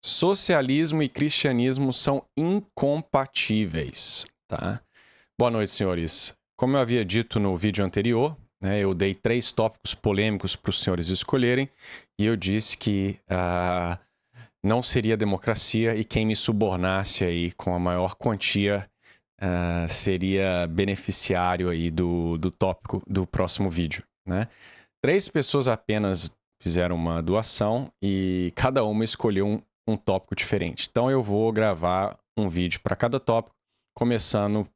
Socialismo e cristianismo são incompatíveis, tá? Boa noite, senhores. Como eu havia dito no vídeo anterior, né, eu dei 3 tópicos polêmicos para os senhores escolherem e eu disse que não seria democracia e quem me subornasse aí com a maior quantia seria beneficiário aí do tópico do próximo vídeo, né? 3 pessoas apenas fizeram uma doação e cada uma escolheu um tópico diferente. Então eu vou gravar um vídeo para cada tópico, começando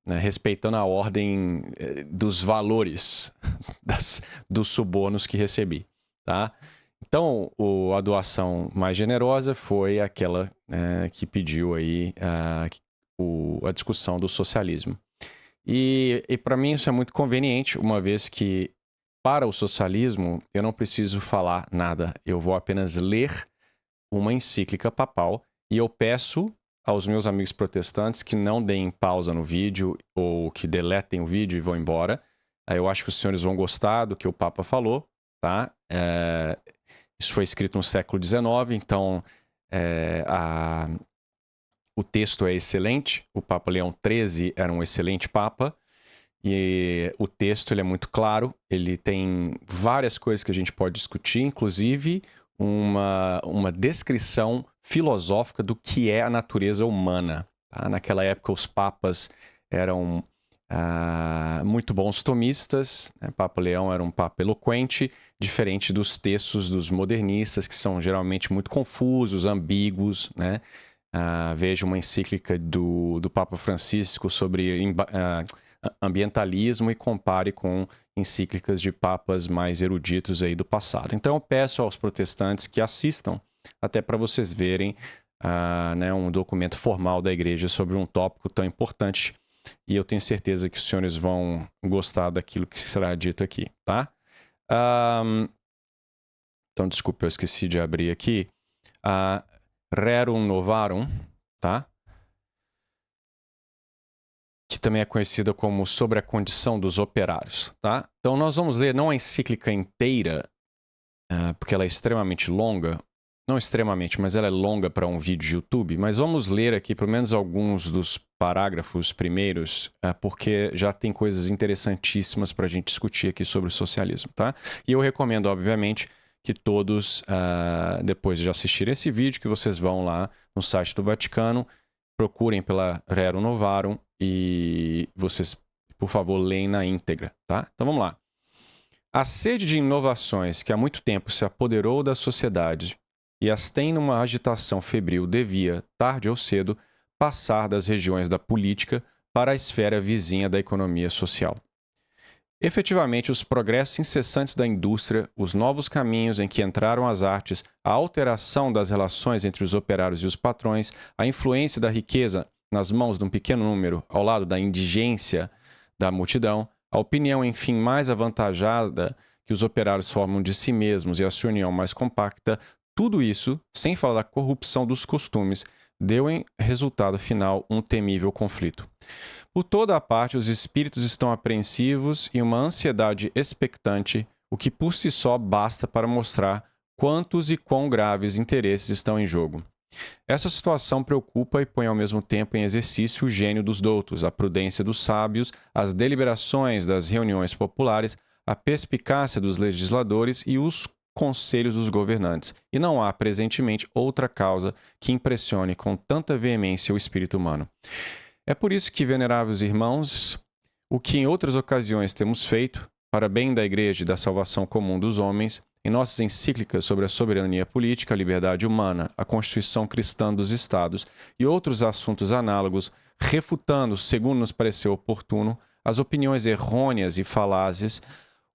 respeitando a ordem dos valores dos subornos que recebi, tá? Então, a doação mais generosa foi aquela que pediu aí a discussão do socialismo. E para mim isso é muito conveniente, uma vez que para o socialismo eu não preciso falar nada, eu vou apenas ler uma encíclica papal e eu peço aos meus amigos protestantes que não deem pausa no vídeo ou que deletem o vídeo e vão embora. Eu acho que os senhores vão gostar do que o Papa falou, tá? Isso foi escrito no século XIX, então o texto é excelente. O Papa Leão XIII era um excelente Papa. E o texto ele é muito claro, ele tem várias coisas que a gente pode discutir, inclusive uma descrição filosófica do que é a natureza humana. Tá? Naquela época, os papas eram muito bons tomistas, né? Papa Leão era um papa eloquente, diferente dos textos dos modernistas, que são geralmente muito confusos, ambíguos, né? Veja uma encíclica do Papa Francisco sobre ambientalismo e compare com encíclicas de papas mais eruditos aí do passado. Então eu peço aos protestantes que assistam, até para vocês verem um documento formal da igreja sobre um tópico tão importante, e eu tenho certeza que os senhores vão gostar daquilo que será dito aqui, tá? Então, desculpa, eu esqueci de abrir aqui. Rerum Novarum, tá? Que também é conhecida como Sobre a Condição dos Operários, tá? Então nós vamos ler não a encíclica inteira, porque ela é extremamente longa, não extremamente, mas ela é longa para um vídeo de YouTube, mas vamos ler aqui pelo menos alguns dos parágrafos primeiros, porque já tem coisas interessantíssimas para a gente discutir aqui sobre o socialismo, tá? E eu recomendo, obviamente, que todos, depois de assistirem esse vídeo, que vocês vão lá no site do Vaticano, procurem pela Rerum Novarum e vocês, por favor, leem na íntegra, tá? Então vamos lá. A sede de inovações que há muito tempo se apoderou da sociedade e as tem numa agitação febril devia, tarde ou cedo, passar das regiões da política para a esfera vizinha da economia social. Efetivamente, os progressos incessantes da indústria, os novos caminhos em que entraram as artes, a alteração das relações entre os operários e os patrões, a influência da riqueza nas mãos de um pequeno número ao lado da indigência da multidão, a opinião, enfim, mais avantajada que os operários formam de si mesmos e a sua união mais compacta, tudo isso, sem falar da corrupção dos costumes, deu em resultado final um temível conflito. Por toda a parte, os espíritos estão apreensivos e uma ansiedade expectante, o que por si só basta para mostrar quantos e quão graves interesses estão em jogo. Essa situação preocupa e põe ao mesmo tempo em exercício o gênio dos doutos, a prudência dos sábios, as deliberações das reuniões populares, a perspicácia dos legisladores e os conselhos dos governantes. E não há, presentemente, outra causa que impressione com tanta veemência o espírito humano. É por isso que, veneráveis irmãos, o que em outras ocasiões temos feito, para bem da Igreja e da salvação comum dos homens, em nossas encíclicas sobre a soberania política, a liberdade humana, a Constituição cristã dos Estados e outros assuntos análogos, refutando, segundo nos pareceu oportuno, as opiniões errôneas e falazes,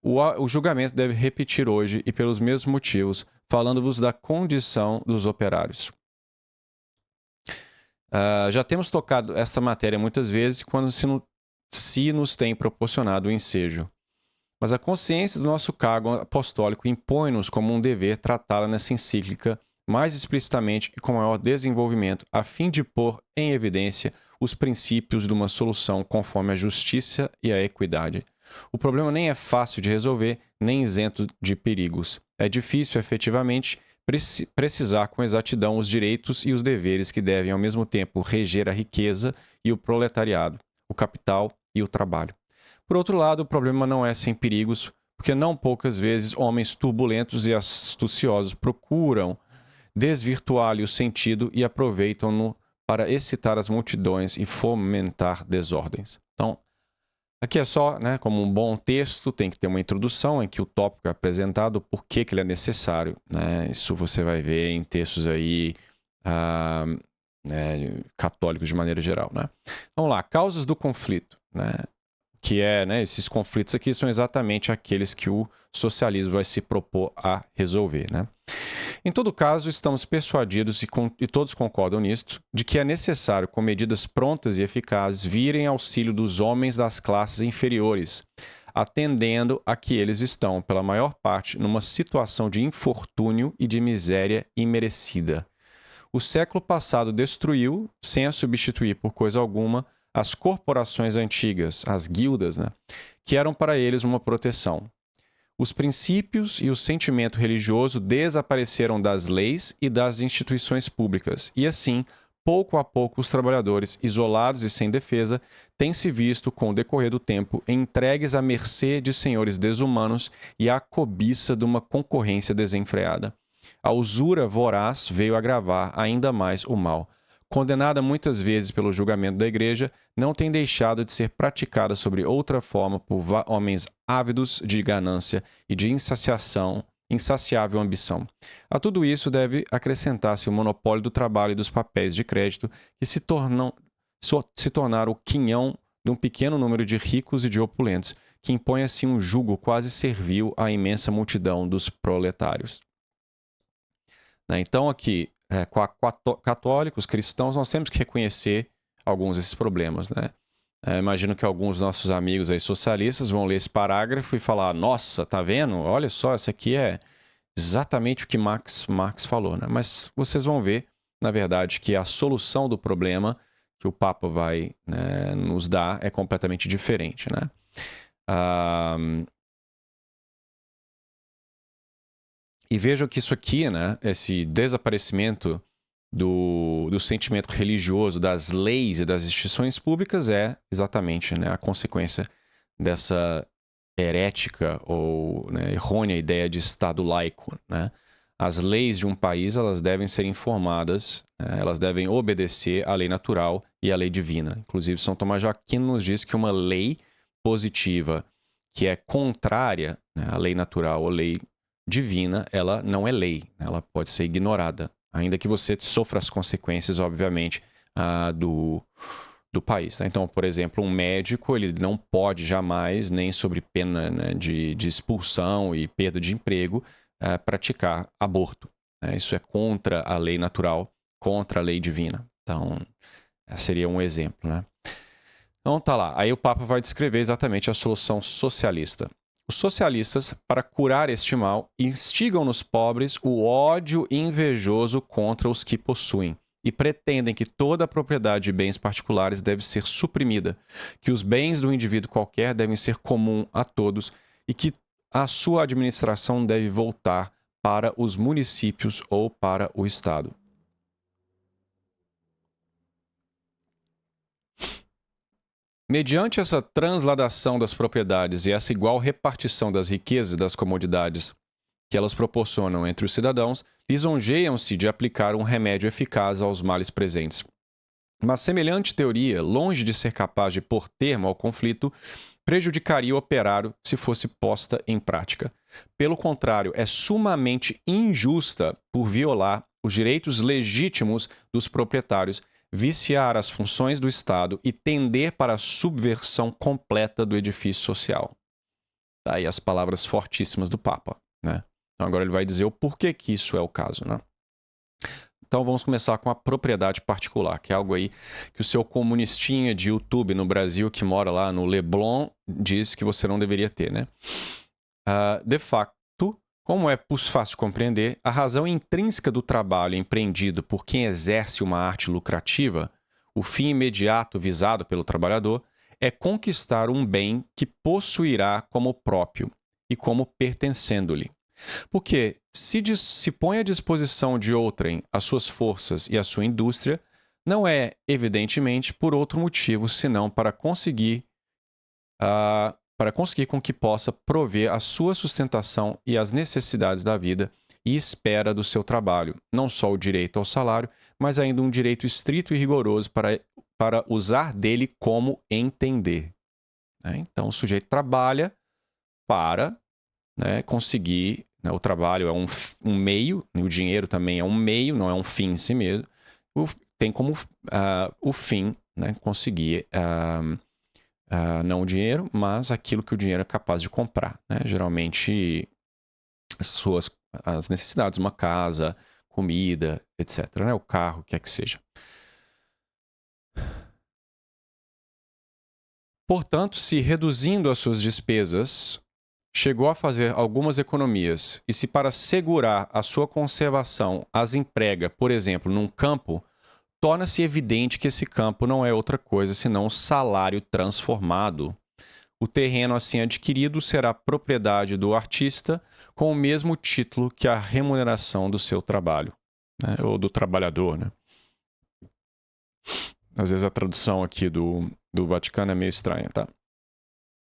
o julgamento deve repetir hoje e pelos mesmos motivos, falando-vos da condição dos operários. Já temos tocado esta matéria muitas vezes quando se nos tem proporcionado o ensejo. Mas a consciência do nosso cargo apostólico impõe-nos como um dever tratá-la nessa encíclica mais explicitamente e com maior desenvolvimento, a fim de pôr em evidência os princípios de uma solução conforme a justiça e a equidade. O problema nem é fácil de resolver, nem isento de perigos. É difícil, efetivamente, precisar com exatidão os direitos e os deveres que devem, ao mesmo tempo, reger a riqueza e o proletariado, o capital e o trabalho. Por outro lado, o problema não é sem perigos, porque não poucas vezes homens turbulentos e astuciosos procuram desvirtuar-lhe o sentido e aproveitam-no para excitar as multidões e fomentar desordens. Então, aqui é só, né, como um bom texto, tem que ter uma introdução em que o tópico é apresentado, por que ele é necessário. Né? Isso você vai ver em textos aí católicos de maneira geral. Né? Vamos lá, causas do conflito. Né? Que é, né, esses conflitos aqui são exatamente aqueles que o socialismo vai se propor a resolver. Né? Em todo caso, estamos persuadidos, e todos concordam nisto, de que é necessário, com medidas prontas e eficazes, vir em auxílio dos homens das classes inferiores, atendendo a que eles estão, pela maior parte, numa situação de infortúnio e de miséria imerecida. O século passado destruiu, sem a substituir por coisa alguma, as corporações antigas, as guildas, né, que eram para eles uma proteção. Os princípios e o sentimento religioso desapareceram das leis e das instituições públicas, e assim, pouco a pouco, os trabalhadores, isolados e sem defesa, têm se visto, com o decorrer do tempo, entregues à mercê de senhores desumanos e à cobiça de uma concorrência desenfreada. A usura voraz veio agravar ainda mais o mal. Condenada muitas vezes pelo julgamento da Igreja, não tem deixado de ser praticada sobre outra forma por homens ávidos de ganância e de insaciável ambição. A tudo isso deve acrescentar-se o monopólio do trabalho e dos papéis de crédito, que se tornaram o quinhão de um pequeno número de ricos e de opulentos, que impõe assim um jugo quase servil à imensa multidão dos proletários. Então, aqui, com católicos, cristãos, nós temos que reconhecer alguns desses problemas, né? Imagino que alguns dos nossos amigos aí socialistas vão ler esse parágrafo e falar: nossa, tá vendo? Olha só, isso aqui é exatamente o que Marx falou, né? Mas vocês vão ver, na verdade, que a solução do problema que o Papa vai, né, nos dar é completamente diferente, né? E vejam que isso aqui, né, esse desaparecimento do sentimento religioso, das leis e das instituições públicas é exatamente, né, a consequência dessa herética ou, né, errônea ideia de Estado laico. Né? As leis de um país, elas devem ser informadas, elas devem obedecer à lei natural e à lei divina. Inclusive, São Tomás de Aquino nos diz que uma lei positiva que é contrária, né, à lei natural ou lei divina, ela não é lei, ela pode ser ignorada, ainda que você sofra as consequências, obviamente, do país. Tá? Então, por exemplo, um médico, ele não pode jamais, nem sob pena, né, de expulsão e perda de emprego, praticar aborto. Né? Isso é contra a lei natural, contra a lei divina. Então, seria um exemplo. Né? Então, tá lá. Aí o Papa vai descrever exatamente a solução socialista. Os socialistas, para curar este mal, instigam nos pobres o ódio invejoso contra os que possuem e pretendem que toda a propriedade de bens particulares deve ser suprimida, que os bens do indivíduo qualquer devem ser comum a todos e que a sua administração deve voltar para os municípios ou para o Estado. Mediante essa transladação das propriedades e essa igual repartição das riquezas e das comodidades que elas proporcionam entre os cidadãos, lisonjeiam-se de aplicar um remédio eficaz aos males presentes. Mas semelhante teoria, longe de ser capaz de pôr termo ao conflito, prejudicaria o operário se fosse posta em prática. Pelo contrário, é sumamente injusta por violar os direitos legítimos dos proprietários, viciar as funções do Estado e tender para a subversão completa do edifício social. Daí as palavras fortíssimas do Papa, né? Então agora ele vai dizer o porquê que isso é o caso, né? Então vamos começar com a propriedade particular, que é algo aí que o seu comunistinha de YouTube no Brasil, que mora lá no Leblon, diz que você não deveria ter, né? De facto, como é fácil compreender, a razão intrínseca do trabalho empreendido por quem exerce uma arte lucrativa, o fim imediato visado pelo trabalhador, é conquistar um bem que possuirá como próprio e como pertencendo-lhe. Porque, se põe à disposição de outrem as suas forças e a sua indústria, não é, evidentemente, por outro motivo, senão para conseguir com que possa prover a sua sustentação e as necessidades da vida e espera do seu trabalho, não só o direito ao salário, mas ainda um direito estrito e rigoroso para usar dele como entender. Então, o sujeito trabalha para conseguir, o trabalho é um meio, e o dinheiro também é um meio, não é um fim em si mesmo, tem como o fim conseguir não o dinheiro, mas aquilo que o dinheiro é capaz de comprar. Geralmente, as necessidades, uma casa, comida, etc. O carro, o que é que seja. Portanto, se reduzindo as suas despesas, chegou a fazer algumas economias e se para segurar a sua conservação as emprega, por exemplo, num campo, torna-se evidente que esse campo não é outra coisa senão um salário transformado. O terreno assim adquirido será propriedade do artista com o mesmo título que a remuneração do seu trabalho, ou do trabalhador. Às vezes a tradução aqui do Vaticano é meio estranha, tá?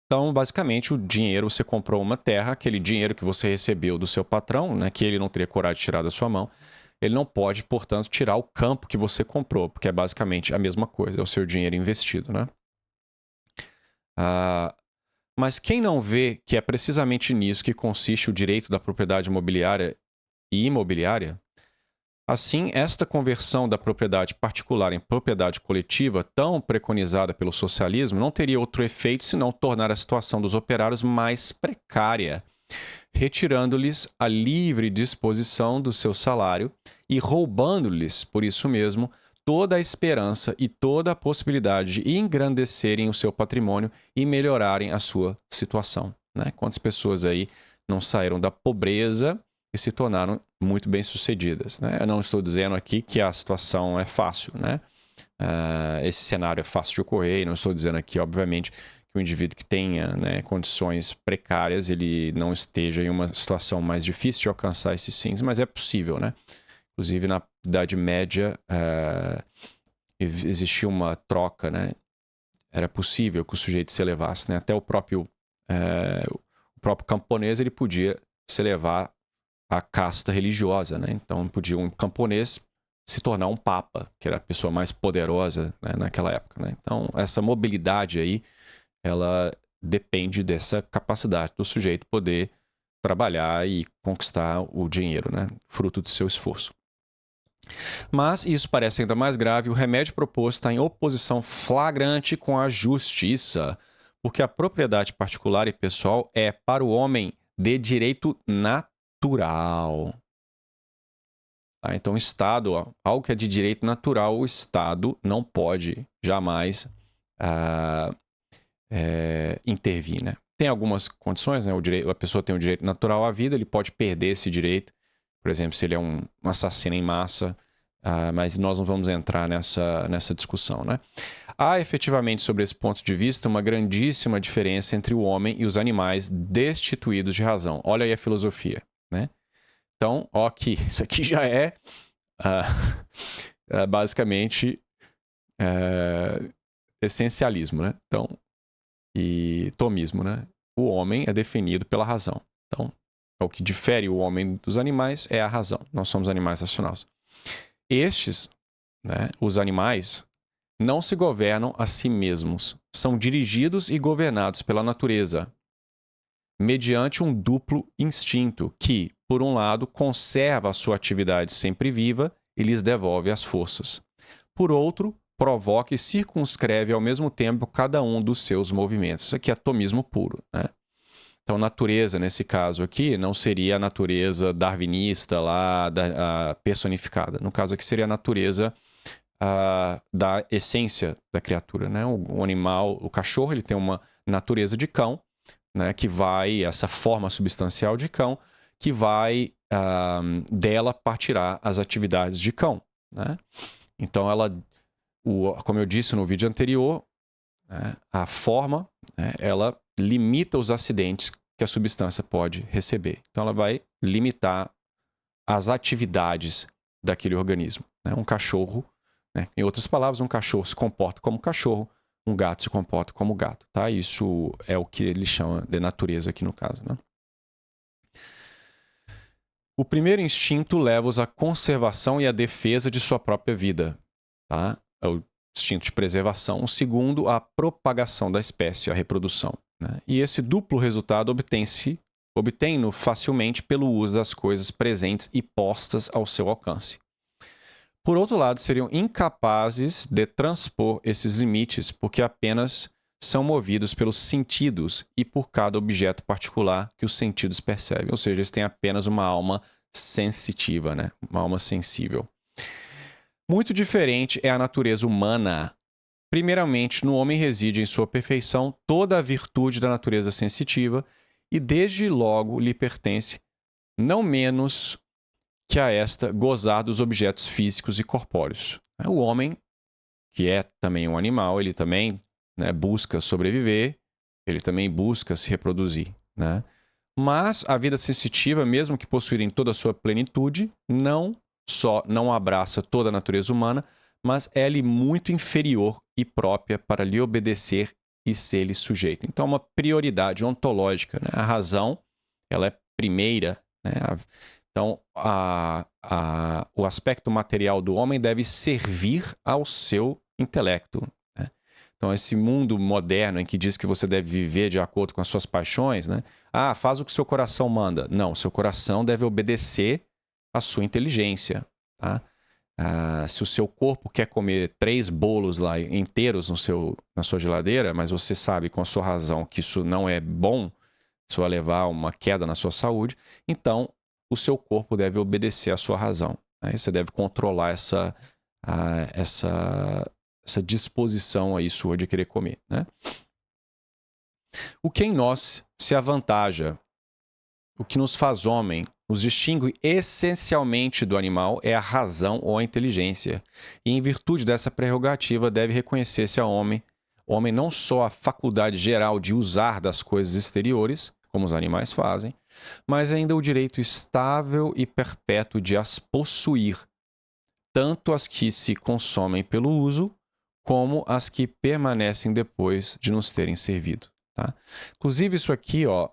Então, basicamente, o dinheiro, você comprou uma terra, aquele dinheiro que você recebeu do seu patrão, que ele não teria coragem de tirar da sua mão, ele não pode, portanto, tirar o campo que você comprou, porque é basicamente a mesma coisa, é o seu dinheiro investido, Mas quem não vê que é precisamente nisso que consiste o direito da propriedade imobiliária e imobiliária, assim, esta conversão da propriedade particular em propriedade coletiva, tão preconizada pelo socialismo, não teria outro efeito senão tornar a situação dos operários mais precária, retirando-lhes a livre disposição do seu salário e roubando-lhes, por isso mesmo, toda a esperança e toda a possibilidade de engrandecerem o seu patrimônio e melhorarem a sua situação. Quantas pessoas aí não saíram da pobreza e se tornaram muito bem-sucedidas. Eu não estou dizendo aqui que a situação é fácil, esse cenário é fácil de ocorrer, e não estou dizendo aqui, obviamente, que o indivíduo que tenha condições precárias, ele não esteja em uma situação mais difícil de alcançar esses fins, mas é possível, Inclusive, na Idade Média, existia uma troca, Era possível que o sujeito se elevasse, Até o próprio camponês, ele podia se elevar a casta religiosa, Então, podia um camponês se tornar um papa, que era a pessoa mais poderosa naquela época, Então, essa mobilidade aí, ela depende dessa capacidade do sujeito poder trabalhar e conquistar o dinheiro, fruto do seu esforço. Mas isso parece ainda mais grave, o remédio proposto está em oposição flagrante com a justiça, porque a propriedade particular e pessoal é, para o homem, de direito natural. Então, o Estado, algo que é de direito natural, o Estado não pode jamais intervir. Tem algumas condições, a pessoa tem o direito natural à vida, ele pode perder esse direito, por exemplo, se ele é um assassino em massa, mas nós não vamos entrar nessa discussão. Há efetivamente, sobre esse ponto de vista, uma grandíssima diferença entre o homem e os animais destituídos de razão. Olha aí a filosofia. Então, aqui, isso aqui já é basicamente essencialismo, Então, e tomismo, O homem é definido pela razão. Então, o que difere o homem dos animais é a razão. Nós somos animais racionais. Estes, os animais, não se governam a si mesmos. São dirigidos e governados pela natureza, mediante um duplo instinto que, por um lado, conserva a sua atividade sempre viva e lhes devolve as forças. Por outro, provoca e circunscreve ao mesmo tempo cada um dos seus movimentos. Isso aqui é atomismo puro, Então, natureza, nesse caso aqui, não seria a natureza darwinista lá, personificada. No caso aqui, seria a natureza da essência da criatura, O animal, o cachorro, ele tem uma natureza de cão, que vai, essa forma substancial de cão, que vai, dela partirá as atividades de cão, Então, como eu disse no vídeo anterior, a forma, ela limita os acidentes que a substância pode receber. Então, ela vai limitar as atividades daquele organismo. Né? Um cachorro, né? Em outras palavras, um cachorro se comporta como cachorro, um gato se comporta como gato. Tá? Isso é o que ele chama de natureza aqui no caso. Né? O primeiro instinto leva-os à conservação e à defesa de sua própria vida. Tá? É o instinto de preservação. O segundo, a propagação da espécie, a reprodução. Né? E esse duplo resultado obtém-no facilmente pelo uso das coisas presentes e postas ao seu alcance. Por outro lado, seriam incapazes de transpor esses limites, porque apenas são movidos pelos sentidos e por cada objeto particular que os sentidos percebem. Ou seja, eles têm apenas uma alma sensitiva, né? Uma alma sensível. Muito diferente é a natureza humana. Primeiramente, no homem reside em sua perfeição toda a virtude da natureza sensitiva e desde logo lhe pertence, não menos que a esta, gozar dos objetos físicos e corpóreos. O homem, que é também um animal, ele também, né, busca sobreviver, ele também busca se reproduzir. Né? Mas a vida sensitiva, mesmo que possuída em toda a sua plenitude, não só não abraça toda a natureza humana, mas é-lhe muito inferior e própria para lhe obedecer e ser-lhe sujeito. Então, é uma prioridade ontológica. Né? A razão, ela é primeira. Né? Então, o aspecto material do homem deve servir ao seu intelecto. Né? Então, esse mundo moderno em que diz que você deve viver de acordo com as suas paixões, né? Ah, faz o que seu coração manda. Não, seu coração deve obedecer à sua inteligência. Tá? Se o seu corpo quer comer 3 bolos lá inteiros na sua geladeira, mas você sabe com a sua razão que isso não é bom, isso vai levar a uma queda na sua saúde, então o seu corpo deve obedecer à sua razão. Né? Você deve controlar essa disposição aí sua de querer comer. Né? O que em nós se avantaja, o que nos faz homem, nos distingue essencialmente do animal é a razão ou a inteligência. E em virtude dessa prerrogativa deve reconhecer-se ao homem não só a faculdade geral de usar das coisas exteriores, como os animais fazem, mas ainda o direito estável e perpétuo de as possuir, tanto as que se consomem pelo uso, como as que permanecem depois de nos terem servido. Tá? Inclusive isso aqui, ó,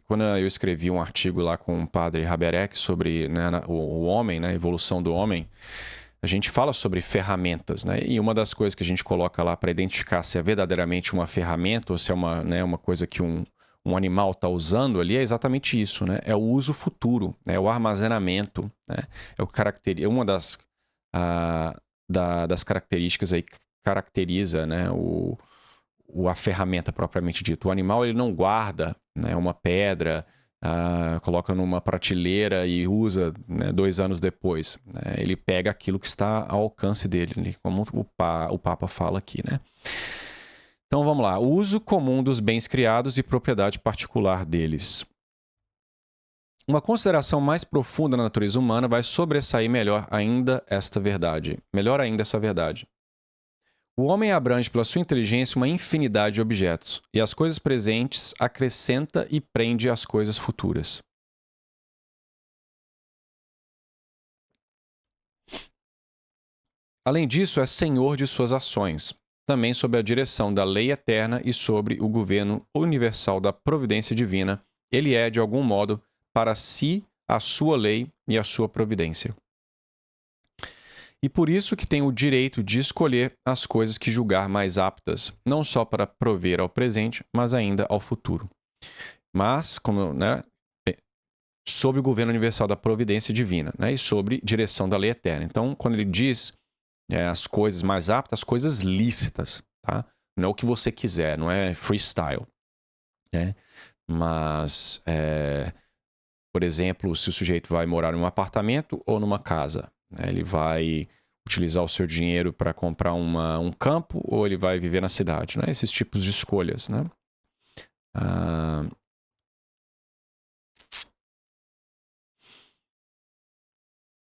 quando eu escrevi um artigo lá com o padre Haberek sobre, né, o homem, né, a evolução do homem, a gente fala sobre ferramentas, né? E uma das coisas que a gente coloca lá para identificar se é verdadeiramente uma ferramenta ou se é uma coisa que um animal está usando ali é exatamente isso, né? É o uso futuro, é o armazenamento, né? É uma das características aí que caracteriza, né, a ferramenta propriamente dita. O animal ele não guarda, né, uma pedra, coloca numa prateleira e usa, né, 2 anos depois. Né? Ele pega aquilo que está ao alcance dele, como o Papa fala aqui. Né? Então vamos lá. O uso comum dos bens criados e propriedade particular deles. Uma consideração mais profunda na natureza humana vai sobressair melhor ainda essa verdade. O homem abrange pela sua inteligência uma infinidade de objetos, e as coisas presentes acrescenta e prende as coisas futuras. Além disso, é senhor de suas ações, também sob a direção da lei eterna e sobre o governo universal da providência divina. Ele é, de algum modo, para si, a sua lei e a sua providência. E por isso que tem o direito de escolher as coisas que julgar mais aptas, não só para prover ao presente, mas ainda ao futuro. Mas, né, sob o governo universal da providência divina, né, e sobre direção da lei eterna. Então, quando ele diz as coisas mais aptas, as coisas lícitas, tá? Não é o que você quiser, não é freestyle. Né? Mas, por exemplo, se o sujeito vai morar num apartamento ou numa casa, né, ele vai utilizar o seu dinheiro para comprar um campo ou ele vai viver na cidade, né? Esses tipos de escolhas, né?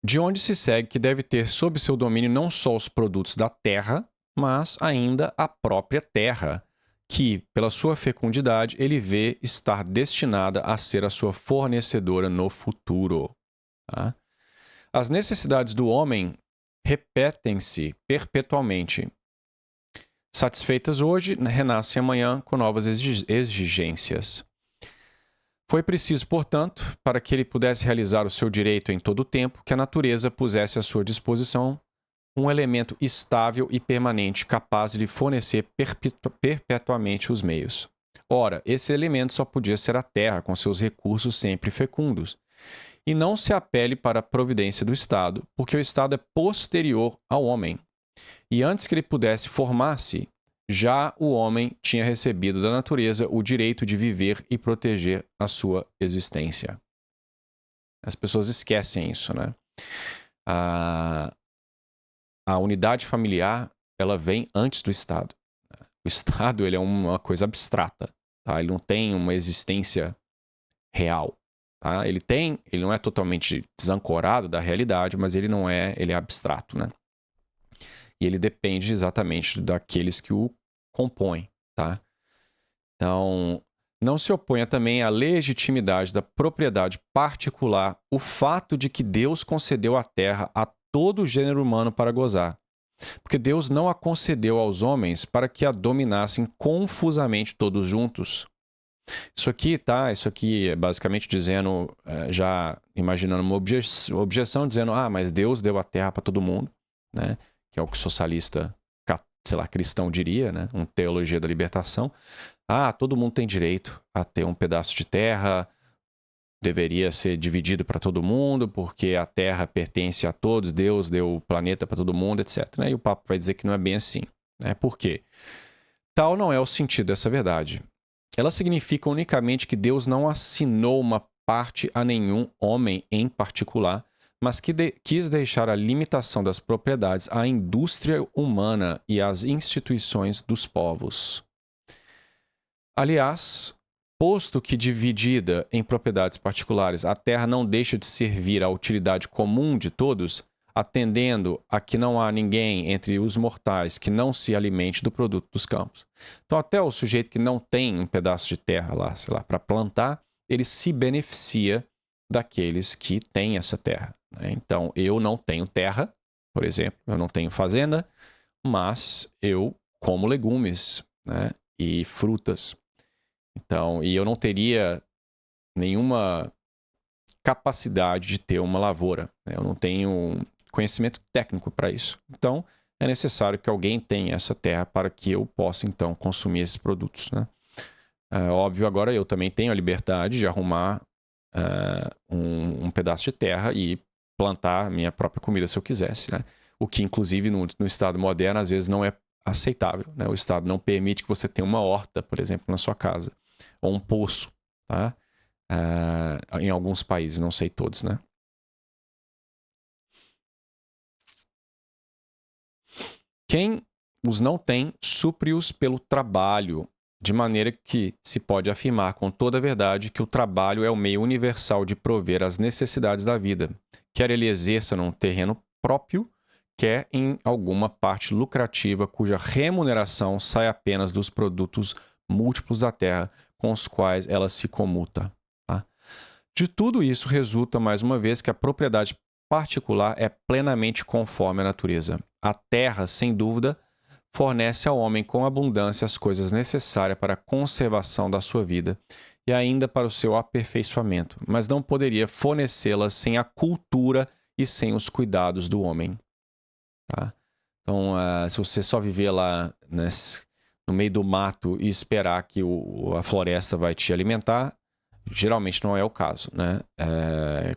De onde se segue que deve ter sob seu domínio não só os produtos da terra, mas ainda a própria terra, que, pela sua fecundidade, ele vê estar destinada a ser a sua fornecedora no futuro. Tá? As necessidades do homem repetem-se perpetuamente. Satisfeitas hoje, renascem amanhã com novas exigências. Foi preciso, portanto, para que ele pudesse realizar o seu direito em todo o tempo, que a natureza pusesse à sua disposição um elemento estável e permanente capaz de lhe fornecer perpetuamente os meios. Ora, esse elemento só podia ser a terra, com seus recursos sempre fecundos. E não se apele para a providência do Estado, porque o Estado é posterior ao homem. E antes que ele pudesse formar-se, já o homem tinha recebido da natureza o direito de viver e proteger a sua existência. As pessoas esquecem isso, né? A unidade familiar, ela vem antes do Estado. O Estado, ele é uma coisa abstrata, tá? Ele não tem uma existência real, tá? Ele não é totalmente desancorado da realidade, mas ele é abstrato, né? E ele depende exatamente daqueles que o compõem, tá? Então, não se oponha também à legitimidade da propriedade particular o fato de que Deus concedeu a terra a todo o gênero humano para gozar. Porque Deus não a concedeu aos homens para que a dominassem confusamente todos juntos. Isso aqui, tá? Isso aqui é basicamente dizendo, já imaginando uma objeção, dizendo, mas Deus deu a terra para todo mundo, né? Que é o que o socialista, sei lá, cristão diria, né? Uma teologia da libertação. Todo mundo tem direito a ter um pedaço de terra, deveria ser dividido para todo mundo, porque a terra pertence a todos, Deus deu o planeta para todo mundo, etc. Né? E o Papa vai dizer que não é bem assim. Né? Por quê? Tal não é o sentido dessa verdade. Ela significa unicamente que Deus não assinou uma parte a nenhum homem em particular, mas que quis deixar a limitação das propriedades à indústria humana e às instituições dos povos. Aliás, posto que dividida em propriedades particulares, a terra não deixa de servir à utilidade comum de todos, atendendo a que não há ninguém entre os mortais que não se alimente do produto dos campos. Então, até o sujeito que não tem um pedaço de terra lá, sei lá, para plantar, ele se beneficia daqueles que têm essa terra. Né? Então, eu não tenho terra, por exemplo, eu não tenho fazenda, mas eu como legumes, né? E frutas. Então, e eu não teria nenhuma capacidade de ter uma lavoura. Né? Eu não tenho conhecimento técnico para isso. Então, é necessário que alguém tenha essa terra para que eu possa, então, consumir esses produtos. Né? Óbvio, agora eu também tenho a liberdade de arrumar um pedaço de terra e plantar minha própria comida se eu quisesse. Né? O que, inclusive, no Estado moderno, às vezes não é aceitável. Né? O Estado não permite que você tenha uma horta, por exemplo, na sua casa. Ou um poço, tá? Em alguns países, não sei todos, né? Quem os não tem, supre-os pelo trabalho, de maneira que se pode afirmar com toda a verdade que o trabalho é o meio universal de prover as necessidades da vida, quer ele exerça num terreno próprio, quer em alguma parte lucrativa cuja remuneração sai apenas dos produtos múltiplos da terra com os quais ela se comuta. Tá? De tudo isso resulta, mais uma vez, que a propriedade particular é plenamente conforme à natureza. A terra, sem dúvida, fornece ao homem com abundância as coisas necessárias para a conservação da sua vida e ainda para o seu aperfeiçoamento, mas não poderia fornecê-las sem a cultura e sem os cuidados do homem. Tá? Então, se você só viver lá no meio do mato e esperar que a floresta vai te alimentar, geralmente não é o caso, né?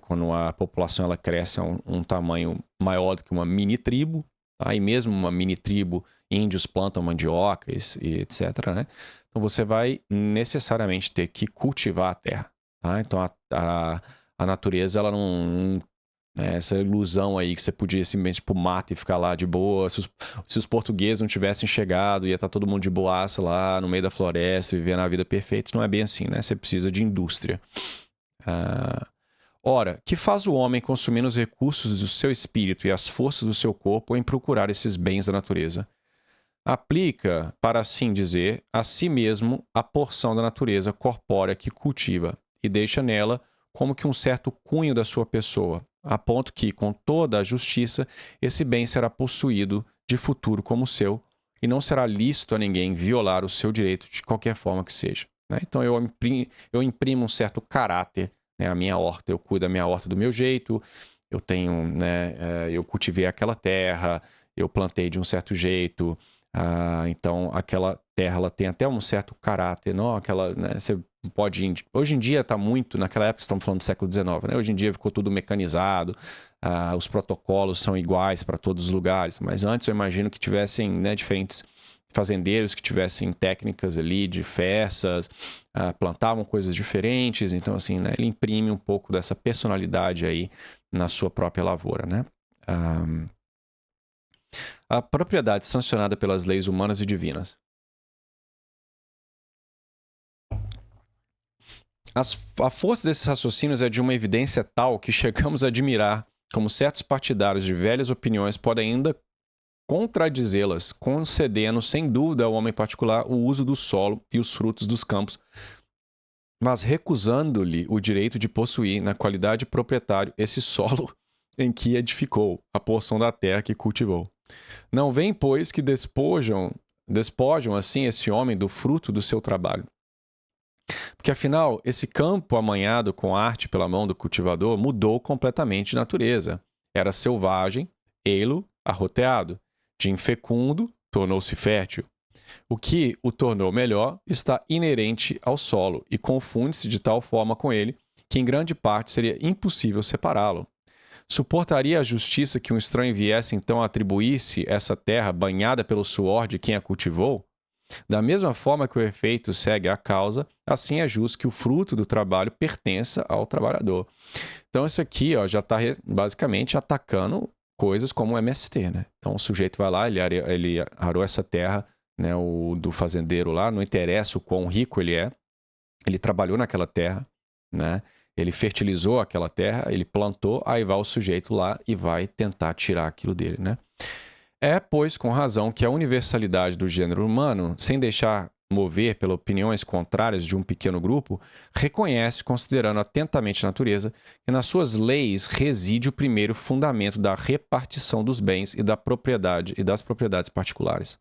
Quando a população ela cresce a um tamanho maior do que uma mini tribo, tá? E mesmo uma mini tribo, índios plantam mandioca e etc, né? Então você vai necessariamente ter que cultivar a terra, tá? Então a natureza ela não essa ilusão aí que você podia simplesmente ir pro mato e ficar lá de boa. Se os portugueses não tivessem chegado, ia estar todo mundo de boaça lá no meio da floresta, vivendo a vida perfeita. Isso não é bem assim, né? Você precisa de indústria. Ora, que faz o homem consumindo os recursos do seu espírito e as forças do seu corpo em procurar esses bens da natureza? Aplica, para assim dizer, a si mesmo a porção da natureza corpórea que cultiva e deixa nela como que um certo cunho da sua pessoa, a ponto que, com toda a justiça, esse bem será possuído de futuro como seu, e não será lícito a ninguém violar o seu direito de qualquer forma que seja. Né? Então eu imprimo um certo caráter, né, à minha horta. Eu cuido da minha horta do meu jeito, eu tenho, né, eu cultivei aquela terra, eu plantei de um certo jeito, então aquela terra ela tem até um certo caráter, não aquela, né, você pode, hoje em dia está muito, naquela época estamos falando do século XIX, né, hoje em dia ficou tudo mecanizado, os protocolos são iguais para todos os lugares, mas antes eu imagino que tivessem, né, diferentes fazendeiros que tivessem técnicas ali de festas, plantavam coisas diferentes, então assim, né, ele imprime um pouco dessa personalidade aí na sua própria lavoura, né? A propriedade sancionada pelas leis humanas e divinas. A força desses raciocínios é de uma evidência tal que chegamos a admirar como certos partidários de velhas opiniões podem ainda contradizê-las, concedendo sem dúvida ao homem particular o uso do solo e os frutos dos campos, mas recusando-lhe o direito de possuir, na qualidade de proprietário, esse solo em que edificou, a porção da terra que cultivou. Não vem, pois, que despojam assim esse homem do fruto do seu trabalho. Porque, afinal, esse campo amanhado com arte pela mão do cultivador mudou completamente de natureza. Era selvagem, ei-lo arroteado. De infecundo, tornou-se fértil. O que o tornou melhor está inerente ao solo e confunde-se de tal forma com ele que, em grande parte, seria impossível separá-lo. Suportaria a justiça que um estranho viesse então a atribuir-se essa terra banhada pelo suor de quem a cultivou? Da mesma forma que o efeito segue a causa, assim é justo que o fruto do trabalho pertença ao trabalhador. Então, isso aqui ó, já está basicamente atacando coisas como o MST. Né? Então, o sujeito vai lá, ele arou essa terra, né, do fazendeiro lá, não interessa o quão rico ele é, ele trabalhou naquela terra, né? Ele fertilizou aquela terra, ele plantou, aí vai o sujeito lá e vai tentar tirar aquilo dele, né? É, pois, com razão que a universalidade do gênero humano, sem deixar mover pelas opiniões contrárias de um pequeno grupo, reconhece, considerando atentamente a natureza, que nas suas leis reside o primeiro fundamento da repartição dos bens e da propriedade e das propriedades particulares.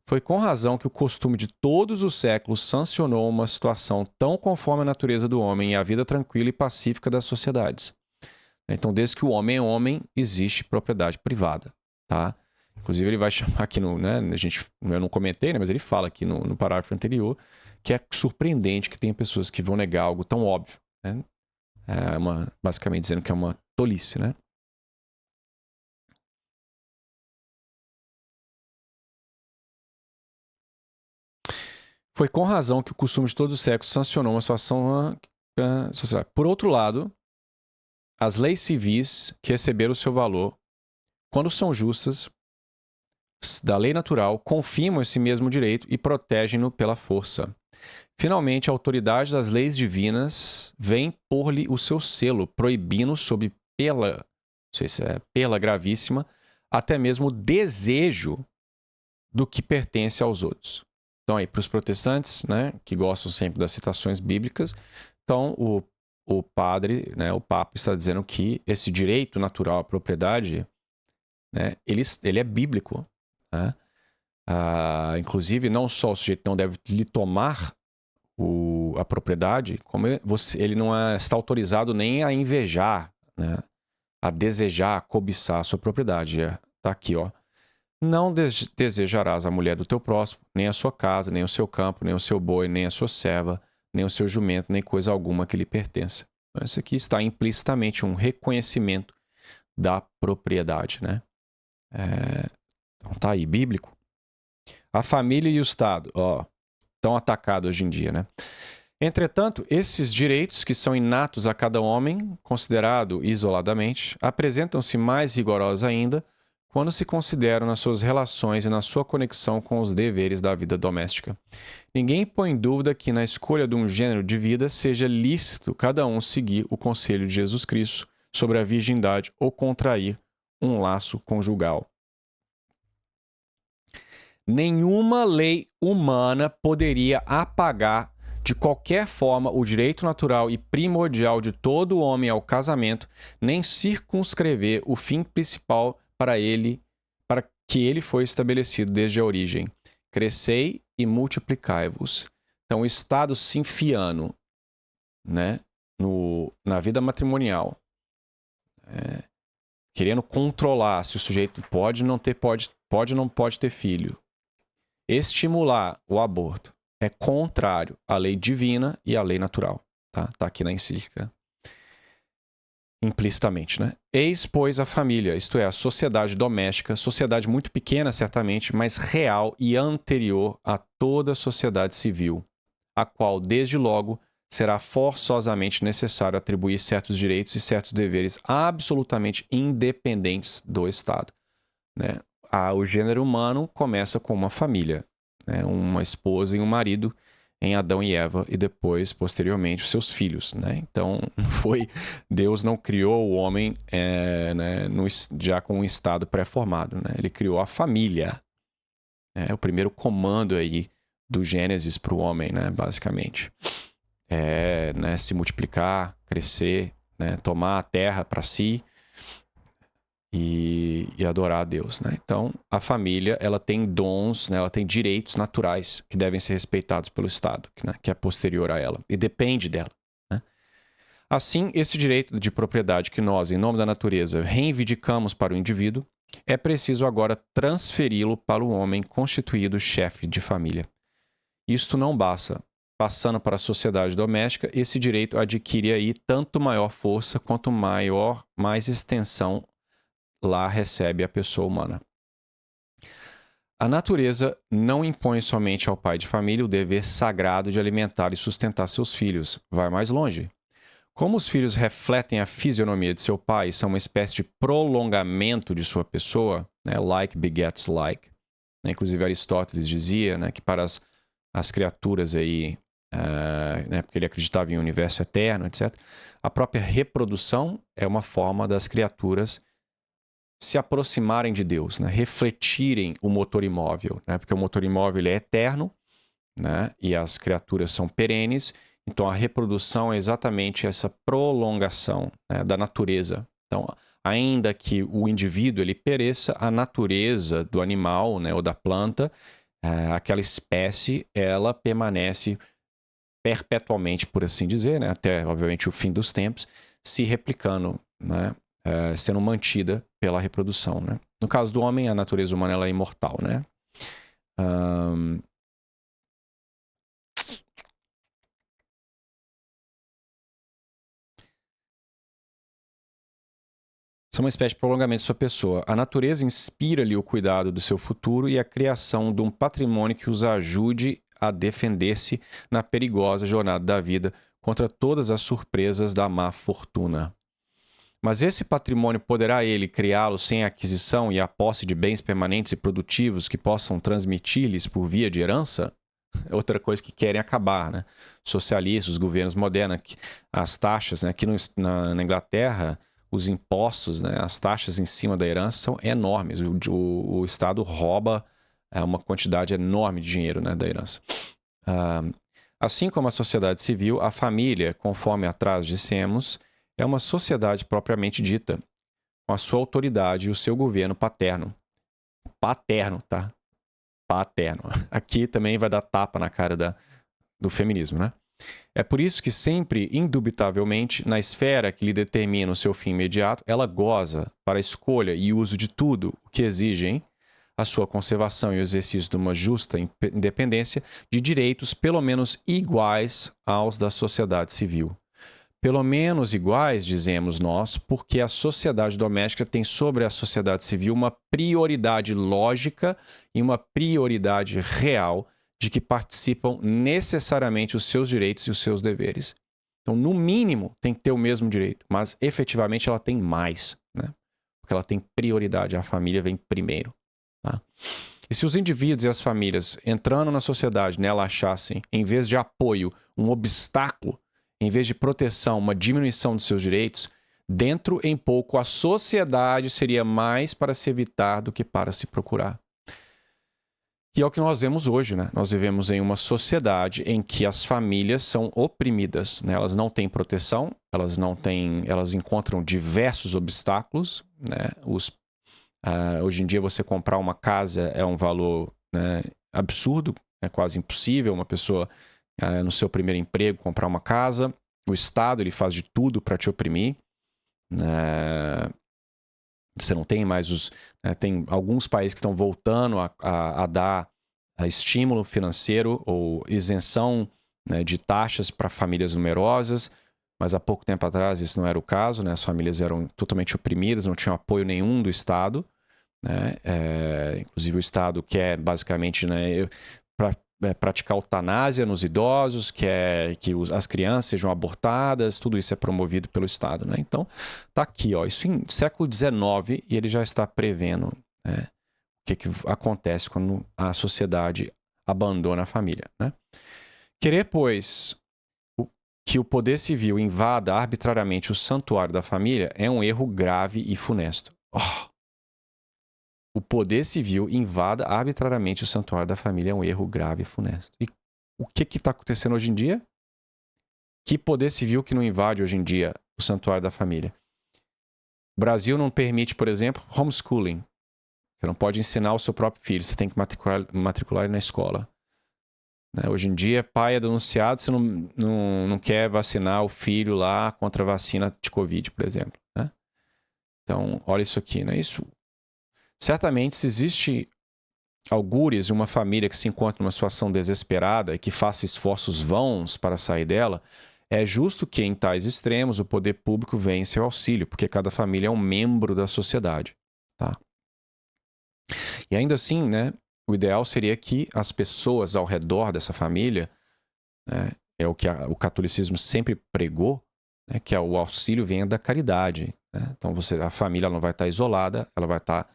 Foi com razão que o costume de todos os séculos sancionou uma situação tão conforme a natureza do homem e a vida tranquila e pacífica das sociedades. Então, desde que o homem é homem, existe propriedade privada, tá? Inclusive, ele vai chamar aqui no... Né, eu não comentei, né, mas ele fala aqui no parágrafo anterior que é surpreendente que tenha pessoas que vão negar algo tão óbvio. Né? Basicamente dizendo que é uma tolice, né? Foi com razão que o costume de todos os séculos sancionou uma situação social. Por outro lado, as leis civis que receberam o seu valor, quando são justas, da lei natural, confirmam esse mesmo direito e protegem-no pela força. Finalmente, a autoridade das leis divinas vem pôr-lhe o seu selo, proibindo sob pela, não sei se é pela gravíssima, até mesmo o desejo do que pertence aos outros. Então, aí, para os protestantes, né, que gostam sempre das citações bíblicas, então o padre, né, o Papa, está dizendo que esse direito natural à propriedade, né, ele é bíblico. Né? Inclusive, não só o sujeito não deve lhe tomar a propriedade, como ele não está autorizado nem a invejar, né, a desejar, a cobiçar a sua propriedade. Está aqui, ó. Não desejarás a mulher do teu próximo, nem a sua casa, nem o seu campo, nem o seu boi, nem a sua serva, nem o seu jumento, nem coisa alguma que lhe pertença. Então, isso aqui está implicitamente um reconhecimento da propriedade, né? Então, tá aí, bíblico. A família e o Estado, ó, estão atacados hoje em dia, né? Entretanto, esses direitos, que são inatos a cada homem, considerado isoladamente, apresentam-se mais rigorosos ainda quando se consideram nas suas relações e na sua conexão com os deveres da vida doméstica. Ninguém põe em dúvida que, na escolha de um gênero de vida, seja lícito cada um seguir o conselho de Jesus Cristo sobre a virgindade ou contrair um laço conjugal. Nenhuma lei humana poderia apagar De qualquer forma, o direito natural e primordial de todo homem ao casamento nem circunscrever o fim principal para que ele foi estabelecido desde a origem. Crescei e multiplicai-vos. Então, o Estado se enfiando, né, na vida matrimonial, querendo controlar se o sujeito pode ou não pode ter filho, estimular o aborto, é contrário à lei divina e à lei natural. Tá aqui na encíclica. Implicitamente, né? Eis, pois, a família, isto é, a sociedade doméstica, sociedade muito pequena, certamente, mas real e anterior a toda a sociedade civil, a qual, desde logo, será forçosamente necessário atribuir certos direitos e certos deveres absolutamente independentes do Estado. Né? O gênero humano começa com uma família, né? Uma esposa e um marido em Adão e Eva, e depois, posteriormente, os seus filhos. Né? Então, Deus não criou o homem né, já com um Estado pré-formado. Né? Ele criou a família. É o primeiro comando aí do Gênesis para o homem, né, basicamente. Né, se multiplicar, crescer, né, tomar a terra para si e adorar a Deus. Né? Então, a família ela tem dons, né, ela tem direitos naturais que devem ser respeitados pelo Estado, né, que é posterior a ela, e depende dela. Né? Assim, esse direito de propriedade que nós, em nome da natureza, reivindicamos para o indivíduo, é preciso agora transferi-lo para o homem constituído chefe de família. Isto não basta. Passando para a sociedade doméstica, esse direito adquire aí tanto maior força quanto mais extensão lá recebe a pessoa humana. A natureza não impõe somente ao pai de família o dever sagrado de alimentar e sustentar seus filhos. Vai mais longe. Como os filhos refletem a fisionomia de seu pai, são uma espécie de prolongamento de sua pessoa, né? Like begets like. Inclusive Aristóteles dizia, né, que para as criaturas aí, né, porque ele acreditava em um universo eterno, etc. A própria reprodução é uma forma das criaturas se aproximarem de Deus, né, refletirem o motor imóvel, né, porque o motor imóvel ele é eterno, né, e as criaturas são perenes, então a reprodução é exatamente essa prolongação, né, da natureza. Então, ainda que o indivíduo ele pereça, a natureza do animal, né, ou da planta, aquela espécie, ela permanece perpetualmente, por assim dizer, né? Até, obviamente, o fim dos tempos, se replicando, né? Sendo mantida pela reprodução. Né? No caso do homem, a natureza humana ela é imortal. Né? São uma espécie de prolongamento de sua pessoa. A natureza inspira-lhe o cuidado do seu futuro e a criação de um patrimônio que os ajude a defender-se na perigosa jornada da vida contra todas as surpresas da má fortuna. Mas esse patrimônio poderá ele criá-lo sem a aquisição e a posse de bens permanentes e produtivos que possam transmitir-lhes por via de herança? Outra coisa que querem acabar, né? Socialistas, os governos modernos, as taxas, né? Aqui na Inglaterra, os impostos, né? As taxas em cima da herança são enormes. O Estado rouba uma quantidade enorme de dinheiro, né, da herança. Assim como a sociedade civil, a família, conforme atrás dissemos, é uma sociedade propriamente dita, com a sua autoridade e o seu governo paterno. Paterno, tá? Paterno. Aqui também vai dar tapa na cara do feminismo, né? É por isso que sempre, indubitavelmente, na esfera que lhe determina o seu fim imediato, ela goza, para a escolha e uso de tudo o que exigem a sua conservação e o exercício de uma justa independência, de direitos pelo menos iguais aos da sociedade civil. Pelo menos iguais, dizemos nós, porque a sociedade doméstica tem sobre a sociedade civil uma prioridade lógica e uma prioridade real de que participam necessariamente os seus direitos e os seus deveres. Então, no mínimo, tem que ter o mesmo direito, mas efetivamente ela tem mais, né? Porque ela tem prioridade, a família vem primeiro. Tá? E se os indivíduos e as famílias, entrando na sociedade, nela achassem, em vez de apoio, um obstáculo, em vez de proteção, uma diminuição dos seus direitos, dentro em pouco a sociedade seria mais para se evitar do que para se procurar. Que é o que nós vemos hoje, né? Nós vivemos em uma sociedade em que as famílias são oprimidas, né? Elas não têm proteção, elas encontram diversos obstáculos, né? Hoje em dia você comprar uma casa é um valor, né, absurdo, é quase impossível uma pessoa no seu primeiro emprego comprar uma casa. O Estado ele faz de tudo para te oprimir, né? Você não tem mais tem alguns países que estão voltando a dar estímulo financeiro ou isenção, né, de taxas para famílias numerosas, mas há pouco tempo atrás isso não era o caso, né? As famílias eram totalmente oprimidas, não tinham apoio nenhum do Estado, né? Inclusive o Estado quer basicamente, né, praticar eutanásia nos idosos, quer que as crianças sejam abortadas, tudo isso é promovido pelo Estado, né? Então, tá aqui, ó, isso em século XIX e ele já está prevendo, né, o que acontece quando a sociedade abandona a família, né? Querer, pois, que o poder civil invada arbitrariamente o santuário da família é um erro grave e funesto. O poder civil invada arbitrariamente o santuário da família é um erro grave e funesto. E o que está acontecendo hoje em dia? Que poder civil que não invade hoje em dia o santuário da família? O Brasil não permite, por exemplo, homeschooling. Você não pode ensinar o seu próprio filho, você tem que matricular ele na escola. Né? Hoje em dia, pai é denunciado se não quer vacinar o filho lá contra a vacina de Covid, por exemplo. Né? Então, olha isso aqui, né? Isso, certamente, se existe algures de uma família que se encontra numa situação desesperada e que faça esforços vãos para sair dela, é justo que, em tais extremos, o poder público venha em seu auxílio, porque cada família é um membro da sociedade. Tá? E ainda assim, né, o ideal seria que as pessoas ao redor dessa família, né, é o que o catolicismo sempre pregou, né, que o auxílio venha da caridade. Né? Então, a família não vai estar isolada, ela vai estar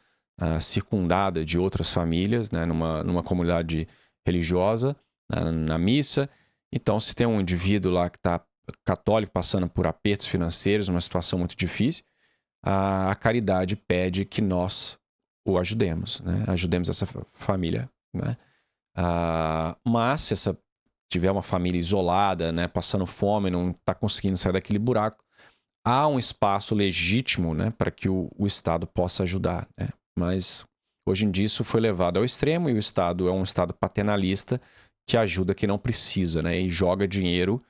circundada de outras famílias, né, numa comunidade religiosa, na missa. Então, se tem um indivíduo lá que está católico passando por apertos financeiros, uma situação muito difícil, a caridade pede que nós o ajudemos, né? Ajudemos essa família. Né? Mas se tiver uma família isolada, né, passando fome, não está conseguindo sair daquele buraco, há um espaço legítimo, né, para que o Estado possa ajudar. Né? Mas hoje em dia isso foi levado ao extremo e o Estado é um Estado paternalista que ajuda quem não precisa, né, e joga dinheiro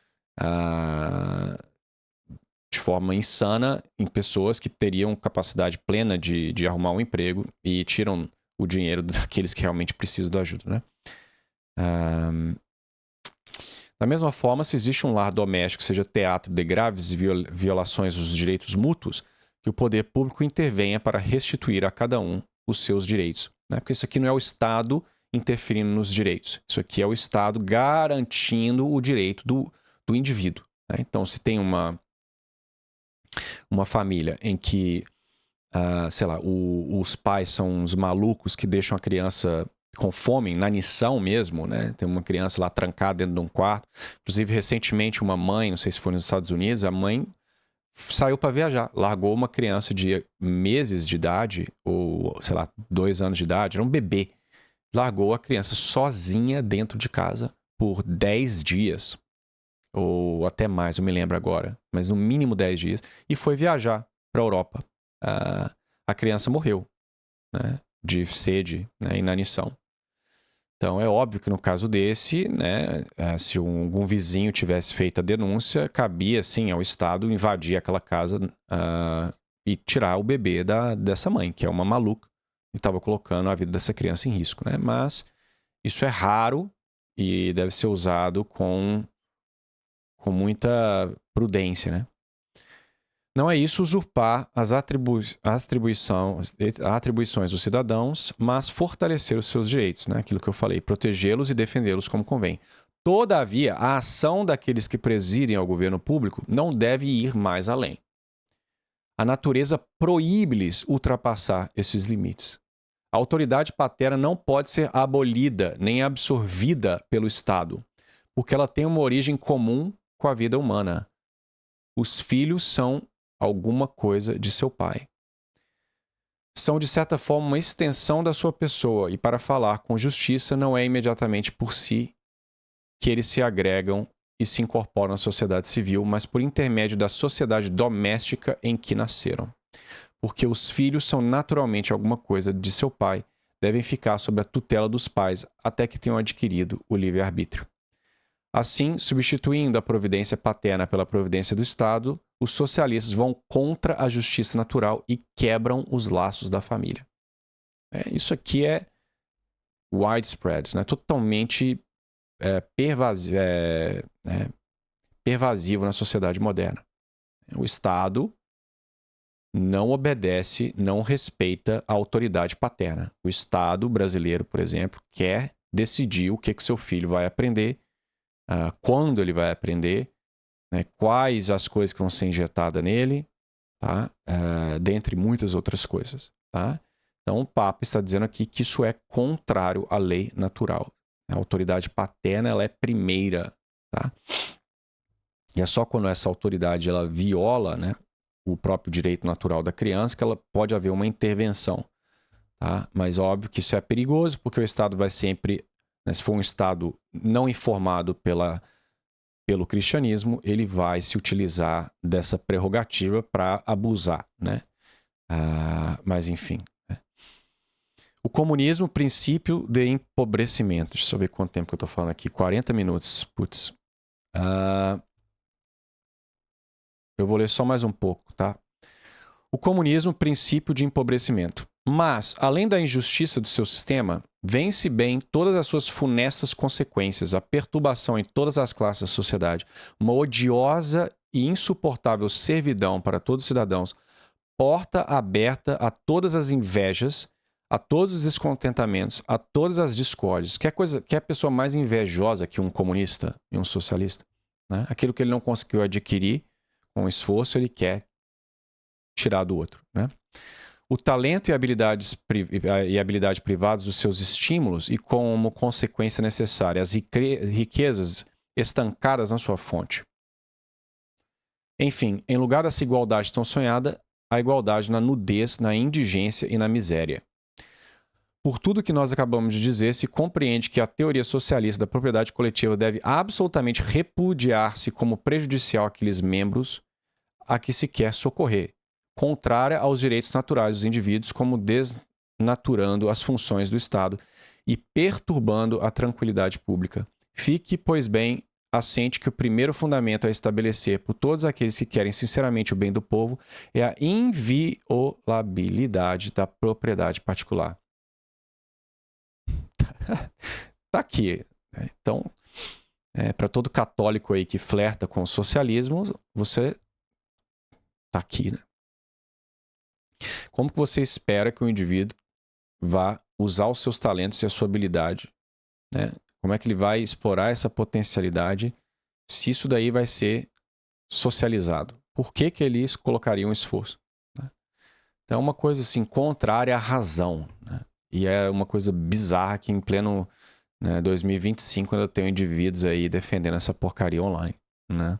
de forma insana em pessoas que teriam capacidade plena de arrumar um emprego e tiram o dinheiro daqueles que realmente precisam da ajuda. Né? Da mesma forma, se existe um lar doméstico, seja teatro de graves violações dos direitos mútuos, que o poder público intervenha para restituir a cada um os seus direitos. Né? Porque isso aqui não é o Estado interferindo nos direitos. Isso aqui é o Estado garantindo o direito do indivíduo. Né? Então, se tem uma família em que, sei lá, os pais são uns malucos que deixam a criança com fome, inanição mesmo, né? Tem uma criança lá trancada dentro de um quarto. Inclusive, recentemente, uma mãe, não sei se foi nos Estados Unidos, a mãe saiu para viajar, largou uma criança de meses de idade, ou, sei lá, 2 anos de idade, era um bebê. Largou a criança sozinha dentro de casa por 10 dias, ou até mais, eu me lembro agora, mas no mínimo 10 dias, e foi viajar para a Europa. A criança morreu, né? De sede, né? Inanição. Então, é óbvio que no caso desse, né, se algum vizinho tivesse feito a denúncia, cabia, sim, ao Estado invadir aquela casa e tirar o bebê dessa mãe, que é uma maluca, e estava colocando a vida dessa criança em risco. Né? Mas isso é raro e deve ser usado com muita prudência. Né? Não é isso usurpar as atribuições dos cidadãos, mas fortalecer os seus direitos, né? Aquilo que eu falei, protegê-los e defendê-los como convém. Todavia, a ação daqueles que presidem ao governo público não deve ir mais além. A natureza proíbe-lhes ultrapassar esses limites. A autoridade paterna não pode ser abolida nem absorvida pelo Estado, porque ela tem uma origem comum com a vida humana. Os filhos são alguma coisa de seu pai. são de certa forma uma extensão da sua pessoa, e para falar com justiça não é imediatamente por si que eles se agregam e se incorporam à sociedade civil, mas por intermédio da sociedade doméstica em que nasceram. Porque os filhos são naturalmente alguma coisa de seu pai, devem ficar sob a tutela dos pais até que tenham adquirido o livre-arbítrio. Assim, substituindo a providência paterna pela providência do Estado, os socialistas vão contra a justiça natural e quebram os laços da família. Isso aqui é widespread, né? Totalmente pervasivo na sociedade moderna. O Estado não obedece, não respeita a autoridade paterna. O Estado brasileiro, por exemplo, quer decidir o que seu filho vai aprender, quando ele vai aprender, né, quais as coisas que vão ser injetadas nele, tá? Dentre muitas outras coisas. Tá? Então o Papa está dizendo aqui que isso é contrário à lei natural. A autoridade paterna ela é primeira. Tá? E é só quando essa autoridade ela viola, né, o próprio direito natural da criança que ela pode haver uma intervenção. Tá? Mas óbvio que isso é perigoso porque o Estado vai sempre, né, se for um Estado não informado pelo cristianismo, ele vai se utilizar dessa prerrogativa para abusar, né? Mas enfim. Né? O comunismo, princípio de empobrecimento. Deixa eu ver quanto tempo que eu estou falando aqui. 40 minutos. Putz. Eu vou ler só mais um pouco, tá? O comunismo, princípio de empobrecimento. Mas, além da injustiça do seu sistema, vence bem todas as suas funestas consequências, a perturbação em todas as classes da sociedade, uma odiosa e insuportável servidão para todos os cidadãos, porta aberta a todas as invejas, a todos os descontentamentos, a todas as discórdias. Quer pessoa mais invejosa que um comunista e um socialista? Né? Aquilo que ele não conseguiu adquirir com esforço, ele quer tirar do outro, né? O talento e habilidade privados dos seus estímulos e, como consequência necessária, as riquezas estancadas na sua fonte. Enfim, em lugar dessa igualdade tão sonhada, a igualdade na nudez, na indigência e na miséria. Por tudo que nós acabamos de dizer, se compreende que a teoria socialista da propriedade coletiva deve absolutamente repudiar-se como prejudicial àqueles membros a que se quer socorrer, contrária aos direitos naturais dos indivíduos, como desnaturando as funções do Estado e perturbando a tranquilidade pública. Fique, pois bem, assente que o primeiro fundamento a estabelecer por todos aqueles que querem sinceramente o bem do povo é a inviolabilidade da propriedade particular. Tá aqui. Então, para todo católico aí que flerta com o socialismo, você tá aqui, né? Como que você espera que o indivíduo vá usar os seus talentos e a sua habilidade, né? Como é que ele vai explorar essa potencialidade se isso daí vai ser socializado? Por que que eles colocariam um esforço? Né? Então é uma coisa assim contrária à razão, né? E é uma coisa bizarra que em pleno 2025 ainda tem indivíduos aí defendendo essa porcaria online, né?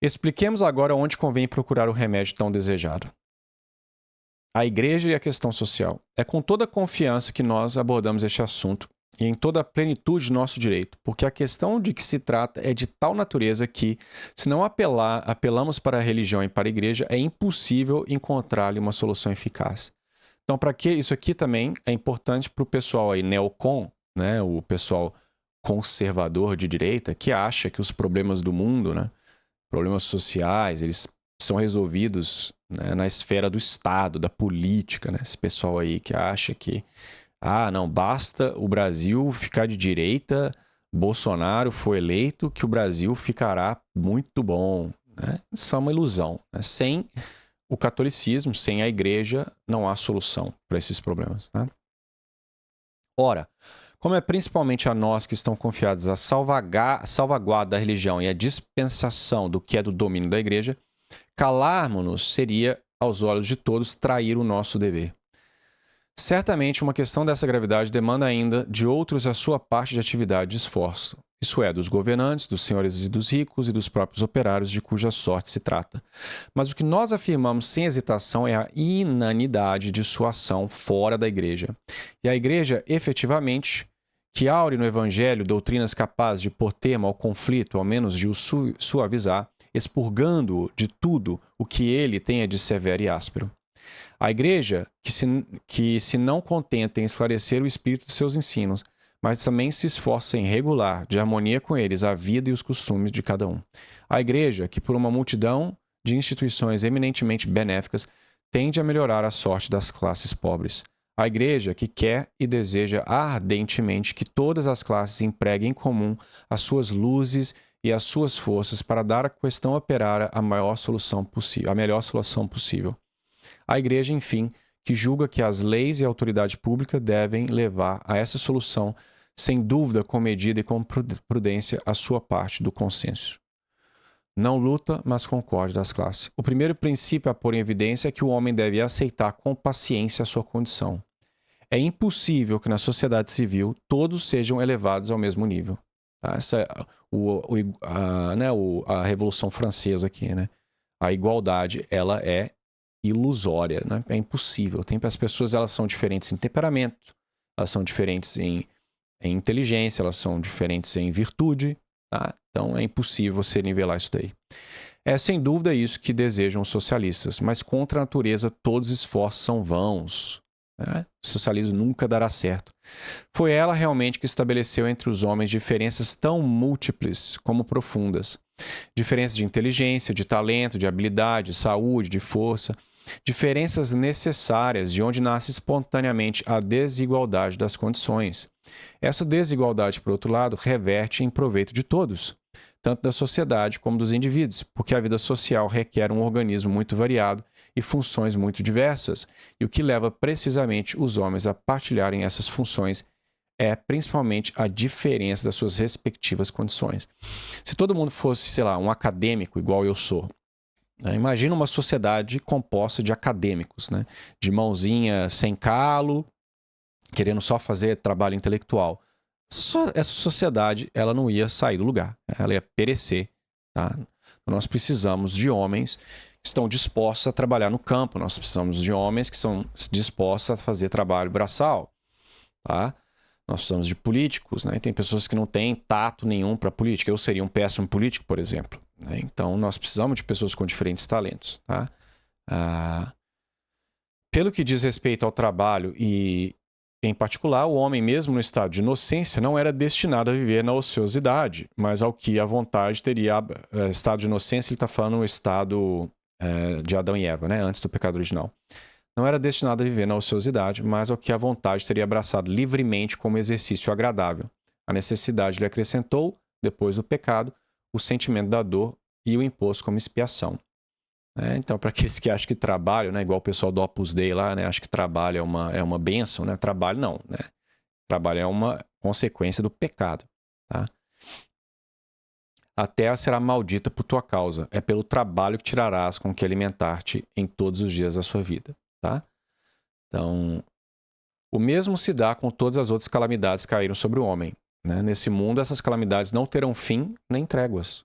Expliquemos agora onde convém procurar o remédio tão desejado. A igreja e a questão social. É com toda a confiança que nós abordamos este assunto e em toda a plenitude do nosso direito, porque a questão de que se trata é de tal natureza que, se não apelamos para a religião e para a igreja, é impossível encontrar-lhe uma solução eficaz. Então, para que isso aqui também é importante para o pessoal aí neocon, né, o pessoal conservador de direita, que acha que os problemas do mundo, né, problemas sociais, eles são resolvidos, né, na esfera do Estado, da política, né? Esse pessoal aí que acha que não, basta o Brasil ficar de direita, Bolsonaro foi eleito, que o Brasil ficará muito bom, né? Isso é uma ilusão, né? Sem o catolicismo, sem a igreja, não há solução para esses problemas, né? Ora, como é principalmente a nós que estão confiados a salvaguarda da religião e a dispensação do que é do domínio da igreja, calarmos-nos seria, aos olhos de todos, trair o nosso dever. Certamente, uma questão dessa gravidade demanda ainda de outros a sua parte de atividade e esforço. Isso é, dos governantes, dos senhores e dos ricos e dos próprios operários de cuja sorte se trata. Mas o que nós afirmamos sem hesitação é a inanidade de sua ação fora da igreja. E a igreja, efetivamente, que aure no evangelho doutrinas capazes de pôr termo ao conflito, ao menos de o suavizar, expurgando-o de tudo o que ele tenha de severo e áspero. A igreja que se não contenta em esclarecer o espírito de seus ensinos, mas também se esforça em regular, de harmonia com eles, a vida e os costumes de cada um. A igreja que, por uma multidão de instituições eminentemente benéficas, tende a melhorar a sorte das classes pobres. A igreja que quer e deseja ardentemente que todas as classes empreguem em comum as suas luzes e as suas forças para dar à questão operária a melhor solução possível. A igreja, enfim, que julga que as leis e a autoridade pública devem levar a essa solução, sem dúvida, com medida e com prudência, a sua parte do consenso. Não luta, mas concorde das classes. O primeiro princípio a pôr em evidência é que o homem deve aceitar com paciência a sua condição. É impossível que na sociedade civil todos sejam elevados ao mesmo nível. Tá? Essa é a Revolução Francesa aqui, né? A igualdade, ela é ilusória, né? É impossível. As pessoas, elas são diferentes em temperamento, elas são diferentes em inteligência, elas são diferentes em virtude, tá? Então é impossível você nivelar isso daí. É sem dúvida isso que desejam os socialistas, mas contra a natureza todos os esforços são vãos. Né? O socialismo nunca dará certo. Foi ela realmente que estabeleceu entre os homens diferenças tão múltiplas como profundas. Diferenças de inteligência, de talento, de habilidade, de saúde, de força. Diferenças necessárias de onde nasce espontaneamente a desigualdade das condições. Essa desigualdade, por outro lado, reverte em proveito de todos, tanto da sociedade como dos indivíduos, porque a vida social requer um organismo muito variado e funções muito diversas, e o que leva precisamente os homens a partilharem essas funções é principalmente a diferença das suas respectivas condições. Se todo mundo fosse, sei lá, um acadêmico igual eu sou, né? Imagina uma sociedade composta de acadêmicos, né? De mãozinha sem calo, querendo só fazer trabalho intelectual. Essa sociedade, ela não ia sair do lugar, ela ia perecer. Tá? Nós precisamos de homens que estão dispostos a trabalhar no campo, nós precisamos de homens que são dispostos a fazer trabalho braçal. Tá? Nós precisamos de políticos, né? Tem pessoas que não têm tato nenhum para política. Eu seria um péssimo político, por exemplo. Né? Então, nós precisamos de pessoas com diferentes talentos. Tá? Pelo que diz respeito ao trabalho e, em particular, o homem mesmo no estado de inocência não era destinado a viver na ociosidade, mas ao que a vontade teria... Estado de inocência, ele está falando no estado de Adão e Eva, né? Antes do pecado original. Não era destinado a viver na ociosidade, mas ao que a vontade teria abraçado livremente como exercício agradável. A necessidade lhe acrescentou, depois do pecado, o sentimento da dor e o impôs como expiação. Então, para aqueles que acham que trabalho, né, igual o pessoal do Opus Dei lá, né, acho que trabalho é uma bênção, né? Trabalho não, né? Trabalho é uma consequência do pecado, tá? A terra será maldita por tua causa. É pelo trabalho que tirarás com que alimentar-te em todos os dias da sua vida. Tá? Então, o mesmo se dá com todas as outras calamidades que caíram sobre o homem. Né? Nesse mundo, essas calamidades não terão fim nem tréguas,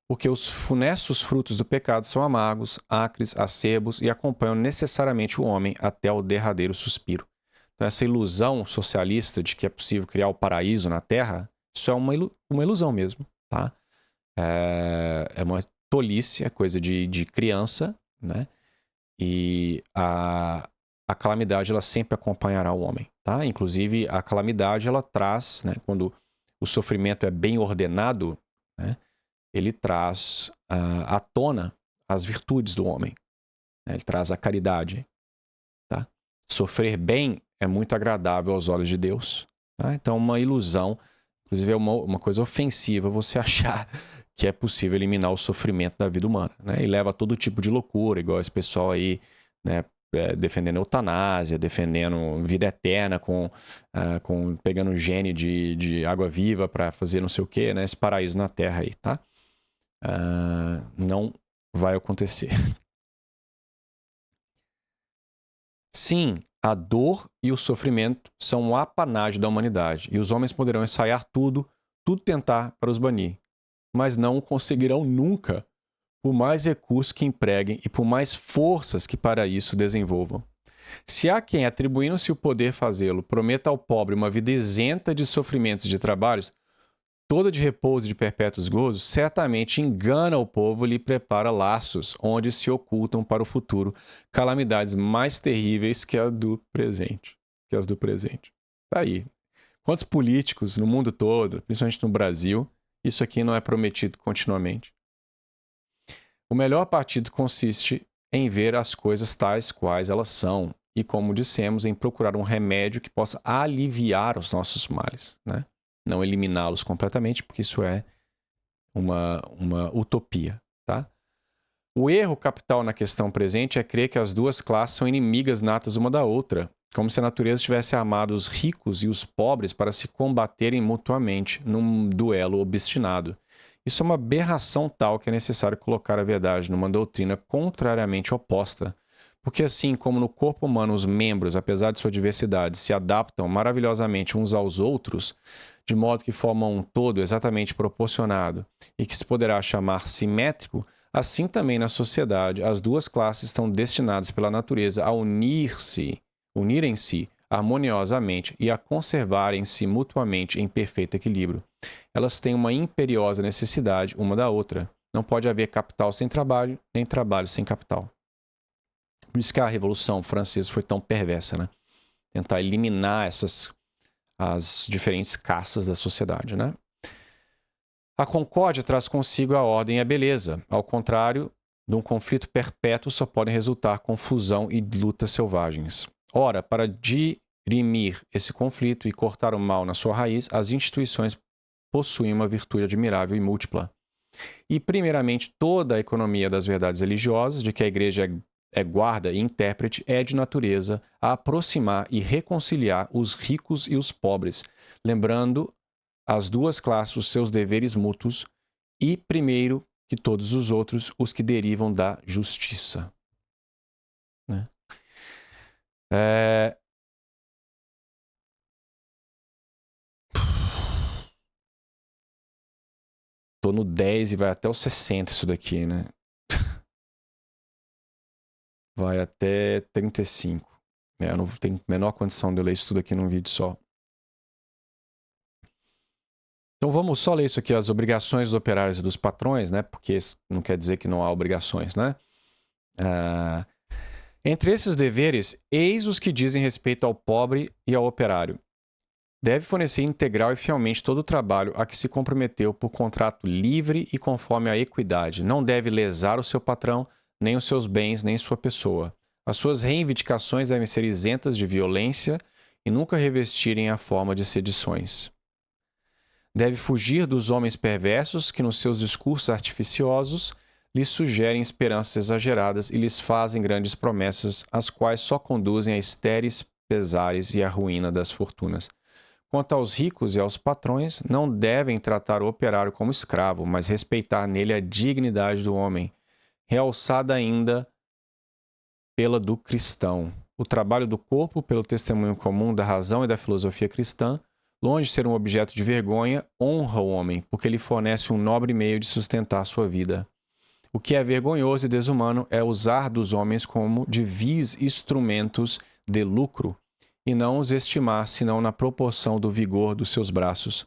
porque os funestos frutos do pecado são amargos, acres, acerbos e acompanham necessariamente o homem até o derradeiro suspiro. Então, essa ilusão socialista de que é possível criar o paraíso na Terra, isso é uma ilusão mesmo. Tá? É uma tolice, é coisa de criança, né? E a calamidade, ela sempre acompanhará o homem, tá? Inclusive, a calamidade, ela traz, né, quando o sofrimento é bem ordenado, né, ele traz à tona as virtudes do homem. Né? Ele traz a caridade, tá? Sofrer bem é muito agradável aos olhos de Deus. Tá? Então, uma ilusão, inclusive é uma coisa ofensiva você achar que é possível eliminar o sofrimento da vida humana, né? E leva a todo tipo de loucura, igual esse pessoal aí, né, defendendo eutanásia, defendendo vida eterna, pegando um gene de água viva para fazer não sei o quê, né? Esse paraíso na Terra aí, tá? Não vai acontecer. Sim, A dor e o sofrimento são um apanágio da humanidade, e os homens poderão ensaiar tudo tentar para os banir, mas não conseguirão nunca, por mais recursos que empreguem e por mais forças que para isso desenvolvam. Se há quem, atribuindo-se o poder fazê-lo, prometa ao pobre uma vida isenta de sofrimentos e de trabalhos, toda de repouso e de perpétuos gozos, certamente engana o povo e lhe prepara laços, onde se ocultam para o futuro calamidades mais terríveis que as do presente. Tá aí. Quantos políticos no mundo todo, principalmente no Brasil, isso aqui não é prometido continuamente? O melhor partido consiste em ver as coisas tais quais elas são e, como dissemos, em procurar um remédio que possa aliviar os nossos males, né? Não eliminá-los completamente, porque isso é uma utopia, tá? O erro capital na questão presente é crer que as duas classes são inimigas natas uma da outra, como se a natureza tivesse armado os ricos e os pobres para se combaterem mutuamente num duelo obstinado. Isso é uma aberração tal que é necessário colocar a verdade numa doutrina contrariamente oposta, porque assim como no corpo humano os membros, apesar de sua diversidade, se adaptam maravilhosamente uns aos outros, de modo que formam um todo exatamente proporcionado e que se poderá chamar simétrico, assim também na sociedade as duas classes estão destinadas pela natureza a unirem-se harmoniosamente e a conservarem-se mutuamente em perfeito equilíbrio. Elas têm uma imperiosa necessidade uma da outra. Não pode haver capital sem trabalho, nem trabalho sem capital. Por isso que a Revolução Francesa foi tão perversa, né? Tentar eliminar as diferentes castas da sociedade, né? A concórdia traz consigo a ordem e a beleza. Ao contrário, de um conflito perpétuo só podem resultar confusão e lutas selvagens. Ora, para dirimir esse conflito e cortar o mal na sua raiz, as instituições possuem uma virtude admirável e múltipla. E, primeiramente, toda a economia das verdades religiosas, de que a Igreja é guarda e intérprete, é de natureza a aproximar e reconciliar os ricos e os pobres, lembrando as duas classes os seus deveres mútuos e, primeiro que todos os outros, os que derivam da justiça. Né? Tô no 10 e vai até o 60 isso daqui, né? Vai até 35. Eu não tenho a menor condição de eu ler isso tudo aqui num vídeo só. Então vamos só ler isso aqui, as obrigações dos operários e dos patrões, né? Porque não quer dizer que não há obrigações, né? Entre esses deveres, eis os que dizem respeito ao pobre e ao operário. Deve fornecer integral e fielmente todo o trabalho a que se comprometeu por contrato livre e conforme a equidade. Não deve lesar o seu patrão, nem os seus bens, nem sua pessoa. As suas reivindicações devem ser isentas de violência e nunca revestirem a forma de sedições. Deve fugir dos homens perversos que, nos seus discursos artificiosos, lhes sugerem esperanças exageradas e lhes fazem grandes promessas, as quais só conduzem a estéreis pesares e à ruína das fortunas. Quanto aos ricos e aos patrões, não devem tratar o operário como escravo, mas respeitar nele a dignidade do homem, realçada ainda pela do cristão. O trabalho do corpo, pelo testemunho comum da razão e da filosofia cristã, longe de ser um objeto de vergonha, honra o homem, porque lhe fornece um nobre meio de sustentar sua vida. O que é vergonhoso e desumano é usar dos homens como de vis instrumentos de lucro, e não os estimar senão na proporção do vigor dos seus braços.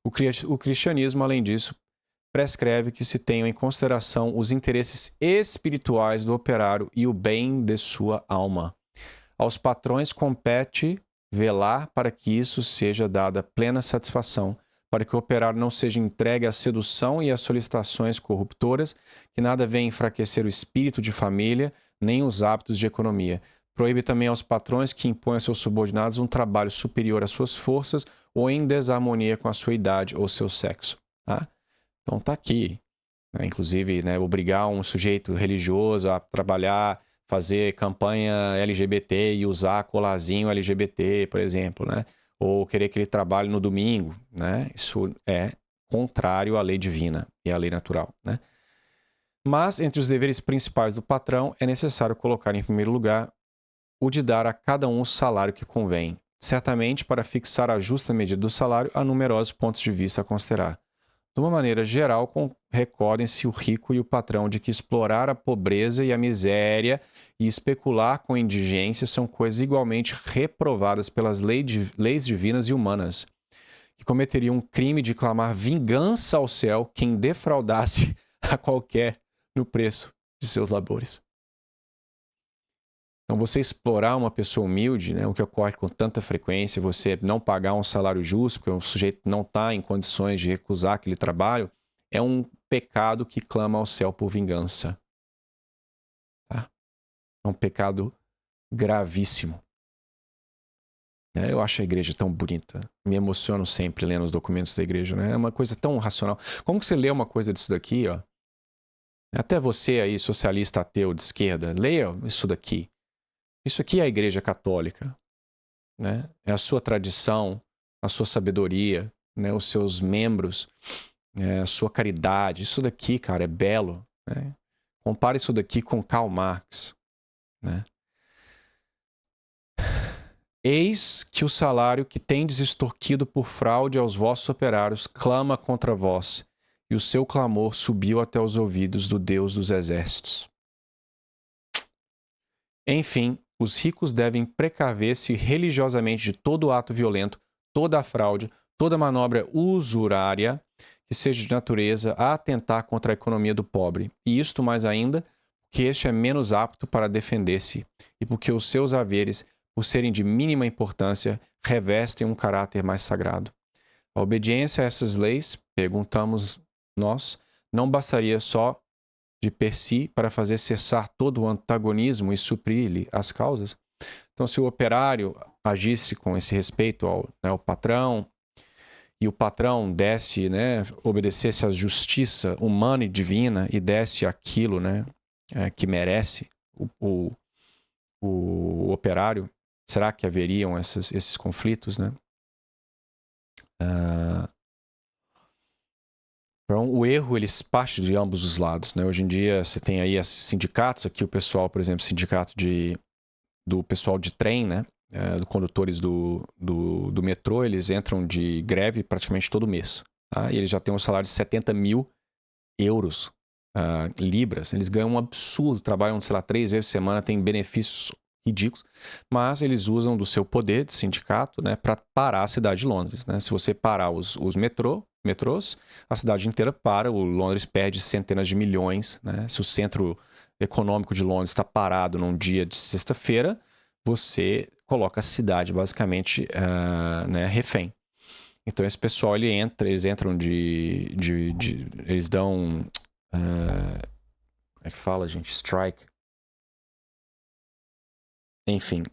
O cristianismo, além disso, prescreve que se tenham em consideração os interesses espirituais do operário e o bem de sua alma. Aos patrões compete velar para que isso seja dada plena satisfação, para que o operário não seja entregue à sedução e às solicitações corruptoras, que nada vem enfraquecer o espírito de família, nem os hábitos de economia. Proíbe também aos patrões que impõem aos seus subordinados um trabalho superior às suas forças ou em desarmonia com a sua idade ou seu sexo. Tá? Então tá aqui. Né? Inclusive, né, obrigar um sujeito religioso a trabalhar, fazer campanha LGBT e usar colarzinho LGBT, por exemplo, né? Ou querer que ele trabalhe no domingo, né? Isso é contrário à lei divina e à lei natural, né? Mas, entre os deveres principais do patrão, é necessário colocar em primeiro lugar o de dar a cada um o salário que convém. Certamente, para fixar a justa medida do salário, há numerosos pontos de vista a considerar. De uma maneira geral, recordem-se o rico e o patrão de que explorar a pobreza e a miséria e especular com a indigência são coisas igualmente reprovadas pelas leis divinas e humanas, que cometeria um crime de clamar vingança ao céu quem defraudasse a qualquer no preço de seus labores. Então, você explorar uma pessoa humilde, né, o que ocorre com tanta frequência, você não pagar um salário justo, porque o sujeito não está em condições de recusar aquele trabalho, é um pecado que clama ao céu por vingança. Tá? É um pecado gravíssimo. Eu acho a igreja tão bonita. Me emociono sempre lendo os documentos da igreja. Né? É uma coisa tão racional. Como que você lê uma coisa disso daqui? Ó? Até você aí, socialista ateu de esquerda, leia isso daqui. Isso aqui é a igreja católica. Né? É a sua tradição, a sua sabedoria, né? Os seus membros, a sua caridade. Isso daqui, cara, é belo. Né? Compare isso daqui com Karl Marx. Né? Eis que o salário que tendes extorquido por fraude aos vossos operários clama contra vós, e o seu clamor subiu até os ouvidos do Deus dos exércitos. Enfim, os ricos devem precaver-se religiosamente de todo ato violento, toda a fraude, toda manobra usurária que seja de natureza a atentar contra a economia do pobre, e isto mais ainda, que este é menos apto para defender-se, e porque os seus haveres, por serem de mínima importância, revestem um caráter mais sagrado. A obediência a essas leis, perguntamos nós, não bastaria só de per si para fazer cessar todo o antagonismo e suprir-lhe as causas? Então, se o operário agisse com esse respeito ao patrão, e o patrão desse, né, obedecesse à justiça humana e divina e desse aquilo, né, que merece o operário, será que haveriam esses conflitos, né? Então, o erro, ele parte de ambos os lados, né? Hoje em dia, você tem aí esses sindicatos, aqui o pessoal, por exemplo, sindicato do pessoal de trem, né? Dos condutores do metrô, eles entram de greve praticamente todo mês, tá? E eles já têm um salário de 70 mil euros, libras. Eles ganham um absurdo, trabalham, sei lá, 3 vezes por semana, têm benefícios ridículos, mas eles usam do seu poder de sindicato, né, para parar a cidade de Londres, né? Se você parar os metrôs, a cidade inteira para, o Londres perde centenas de milhões, né? Se o centro econômico de Londres está parado num dia de sexta-feira, você coloca a cidade basicamente né, refém. Então esse pessoal eles entram eles dão como é que fala, gente? Strike. Enfim,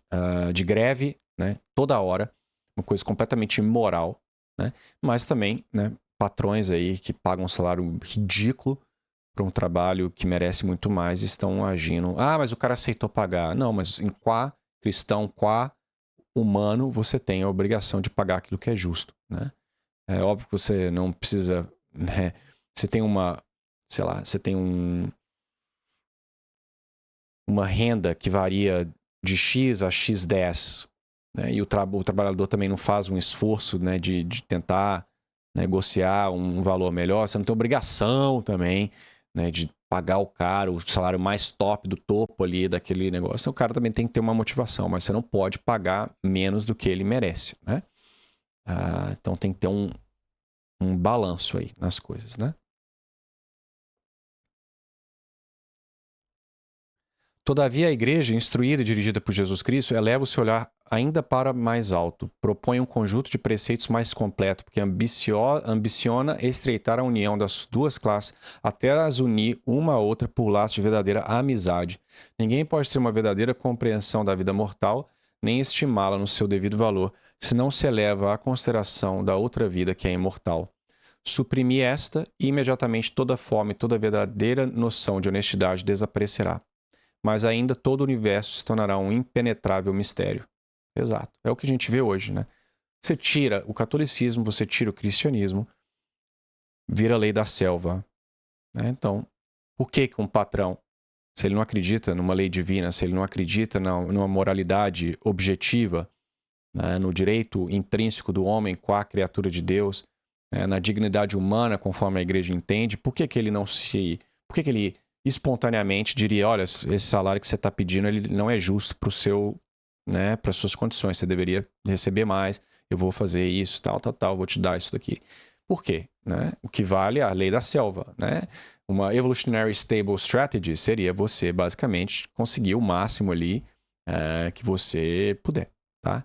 de greve, né? Toda hora, uma coisa completamente imoral, né? Mas também, né? Patrões aí que pagam um salário ridículo para um trabalho que merece muito mais estão agindo. Ah, mas o cara aceitou pagar. Não, mas em quá cristão, quá humano, você tem a obrigação de pagar aquilo que é justo, né? É óbvio que você não precisa, né? Você tem sei lá, você tem uma renda que varia de X a X10, né? E o trabalhador também não faz um esforço, né, de tentar negociar um valor melhor. Você não tem obrigação também, né, de pagar o cara o salário mais top do topo ali daquele negócio. Então, o cara também tem que ter uma motivação, mas você não pode pagar menos do que ele merece, né? Então tem que ter um balanço aí nas coisas, né? Todavia, a igreja, instruída e dirigida por Jesus Cristo, eleva o seu olhar ainda para mais alto, propõe um conjunto de preceitos mais completo, porque ambiciona estreitar a união das duas classes até as unir uma a outra por laço de verdadeira amizade. Ninguém pode ter uma verdadeira compreensão da vida mortal, nem estimá-la no seu devido valor, se não se eleva à consideração da outra vida que é imortal. Suprimir esta, e imediatamente toda forma e toda verdadeira noção de honestidade desaparecerá. Mas ainda todo o universo se tornará um impenetrável mistério. Exato. É o que a gente vê hoje, né? Você tira o catolicismo, você tira o cristianismo, vira a lei da selva. Né? Então, por que um patrão se ele não acredita numa lei divina, se ele não acredita numa moralidade objetiva, né, no direito intrínseco do homem com a criatura de Deus, na dignidade humana, conforme a igreja entende, por que ele não se... Por que ele espontaneamente diria, olha, esse salário que você está pedindo, ele não é justo para o seu, né, para as suas condições, você deveria receber mais, eu vou fazer isso, tal, vou te dar isso daqui. Por quê? Né? O que vale é a lei da selva, né? Uma evolutionary stable strategy seria você, basicamente, conseguir o máximo ali que você puder, tá?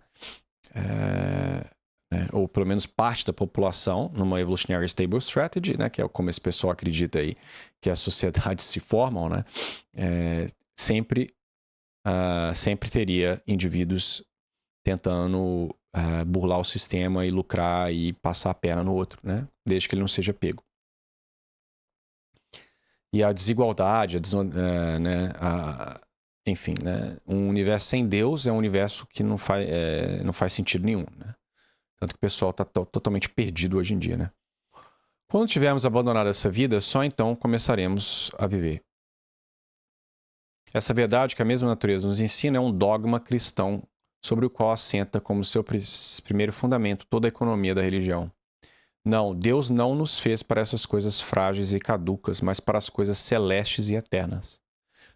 Ou pelo menos parte da população numa evolutionary stable strategy, né, que é como esse pessoal acredita aí que as sociedades se formam, né, sempre teria indivíduos tentando burlar o sistema e lucrar e passar a perna no outro, né, desde que ele não seja pego. E a desigualdade, enfim, né, um universo sem Deus é um universo que não faz sentido nenhum, né? Tanto que o pessoal está totalmente perdido hoje em dia, né? Quando tivermos abandonado essa vida, só então começaremos a viver. Essa verdade que a mesma natureza nos ensina é um dogma cristão sobre o qual assenta como seu primeiro fundamento toda a economia da religião. Não, Deus não nos fez para essas coisas frágeis e caducas, mas para as coisas celestes e eternas.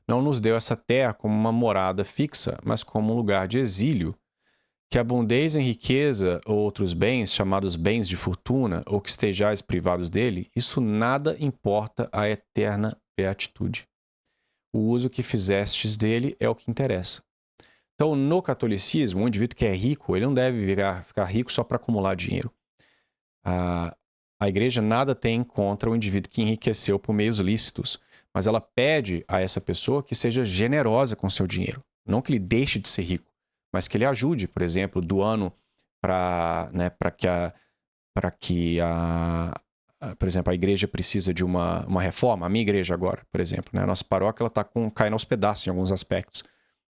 Não nos deu essa terra como uma morada fixa, mas como um lugar de exílio. Que abundeis em riqueza ou outros bens, chamados bens de fortuna, ou que estejais privados dele, isso nada importa à eterna beatitude. O uso que fizestes dele é o que interessa. Então, no catolicismo, um indivíduo que é rico, ele não deve ficar rico só para acumular dinheiro. A igreja nada tem contra o indivíduo que enriqueceu por meios lícitos, mas ela pede a essa pessoa que seja generosa com seu dinheiro, não que ele deixe de ser rico, mas que ele ajude, por exemplo, doando para que por exemplo, a igreja precisa de uma reforma. A minha igreja agora, por exemplo, né? A nossa paróquia ela está caindo aos pedaços em alguns aspectos,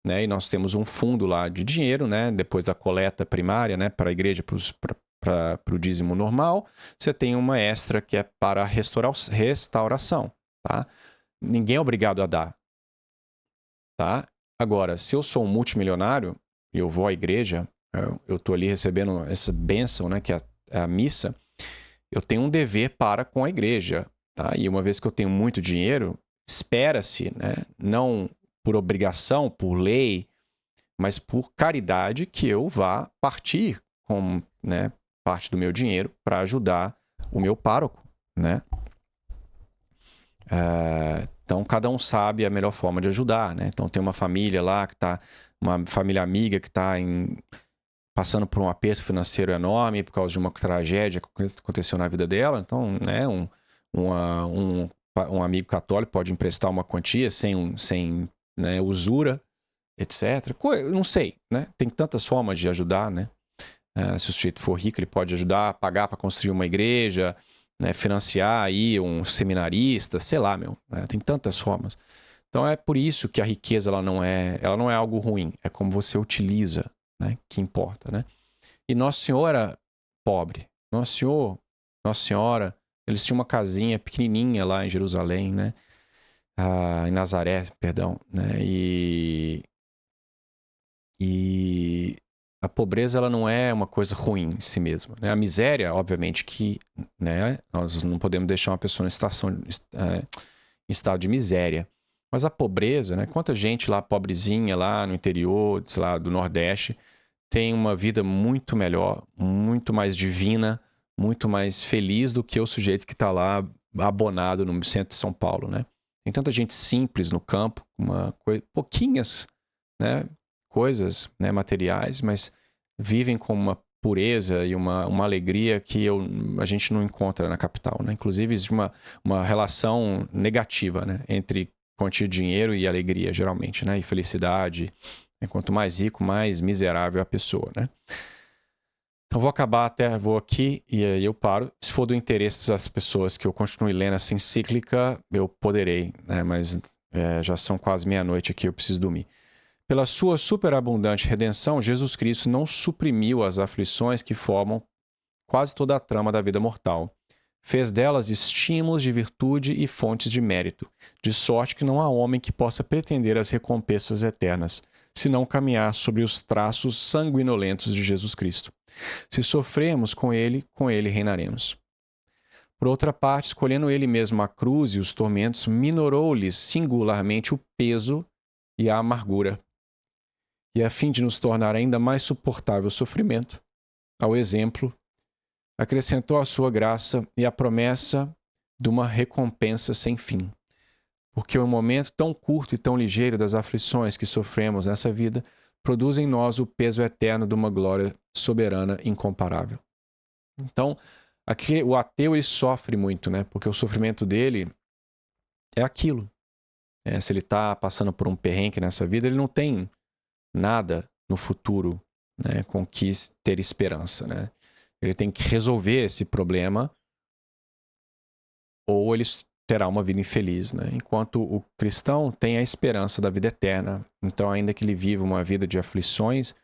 né? E nós temos um fundo lá de dinheiro, né? Depois da coleta primária, né? Para a igreja, para o dízimo normal, você tem uma extra que é para a restauração, tá? Ninguém é obrigado a dar, tá? Agora, se eu sou um multimilionário e eu vou à igreja, eu estou ali recebendo essa bênção, né, que é a missa, eu tenho um dever para com a igreja, tá? E uma vez que eu tenho muito dinheiro, espera-se, né, não por obrigação, por lei, mas por caridade, que eu vá partir com, né, parte do meu dinheiro para ajudar o meu pároco, né? Então, cada um sabe a melhor forma de ajudar, né? Então, tem uma família lá que está... Uma família amiga que está passando por um aperto financeiro enorme por causa de uma tragédia que aconteceu na vida dela. Então, né, um amigo católico pode emprestar uma quantia sem né, usura, etc. Não sei, né? Tem tantas formas de ajudar, né? Se o sujeito for rico, ele pode ajudar a pagar para construir uma igreja, né, financiar aí um seminarista, sei lá, né? Tem tantas formas. Então é por isso que a riqueza ela não é algo ruim, é como você utiliza, né, que importa, né? E Nosso Senhor era pobre. Nosso Senhor, Nossa Senhora, eles tinham uma casinha pequenininha lá em Jerusalém, né? Em Nazaré, perdão, né? E a pobreza ela não é uma coisa ruim em si mesma, né? A miséria, obviamente que, né, nós não podemos deixar uma pessoa em estado de miséria. Mas a pobreza, né? Quanta gente lá pobrezinha lá no interior, sei lá, do Nordeste, tem uma vida muito melhor, muito mais divina, muito mais feliz do que o sujeito que está lá abonado no centro de São Paulo, né? Tem tanta gente simples no campo, pouquinhas, né, coisas, né, materiais, mas vivem com uma pureza e uma alegria que a gente não encontra na capital, né? Inclusive existe uma relação negativa, né, entre quantia de dinheiro e alegria, geralmente, né? E felicidade. Quanto mais rico, mais miserável a pessoa, né? Então vou aqui e aí eu paro. Se for do interesse das pessoas que eu continue lendo essa encíclica, eu poderei, né? Mas já são quase meia-noite aqui, eu preciso dormir. Pela sua superabundante redenção, Jesus Cristo não suprimiu as aflições que formam quase toda a trama da vida mortal. fez delas estímulos de virtude e fontes de mérito, de sorte que não há homem que possa pretender as recompensas eternas, se não caminhar sobre os traços sanguinolentos de Jesus Cristo. Se sofremos com ele reinaremos. Por outra parte, escolhendo ele mesmo a cruz e os tormentos, minorou-lhes singularmente o peso e a amargura. E a fim de nos tornar ainda mais suportável o sofrimento, ao exemplo, acrescentou a sua graça e a promessa de uma recompensa sem fim. Porque o momento tão curto e tão ligeiro das aflições que sofremos nessa vida produz em nós o peso eterno de uma glória soberana incomparável. Então, aqui o ateu ele sofre muito, né? Porque o sofrimento dele é aquilo. Se ele está passando por um perrengue nessa vida, ele não tem nada no futuro, né, com que ter esperança, né? Ele tem que resolver esse problema ou ele terá uma vida infeliz, né? Enquanto o cristão tem a esperança da vida eterna. Então, ainda que ele viva uma vida de aflições,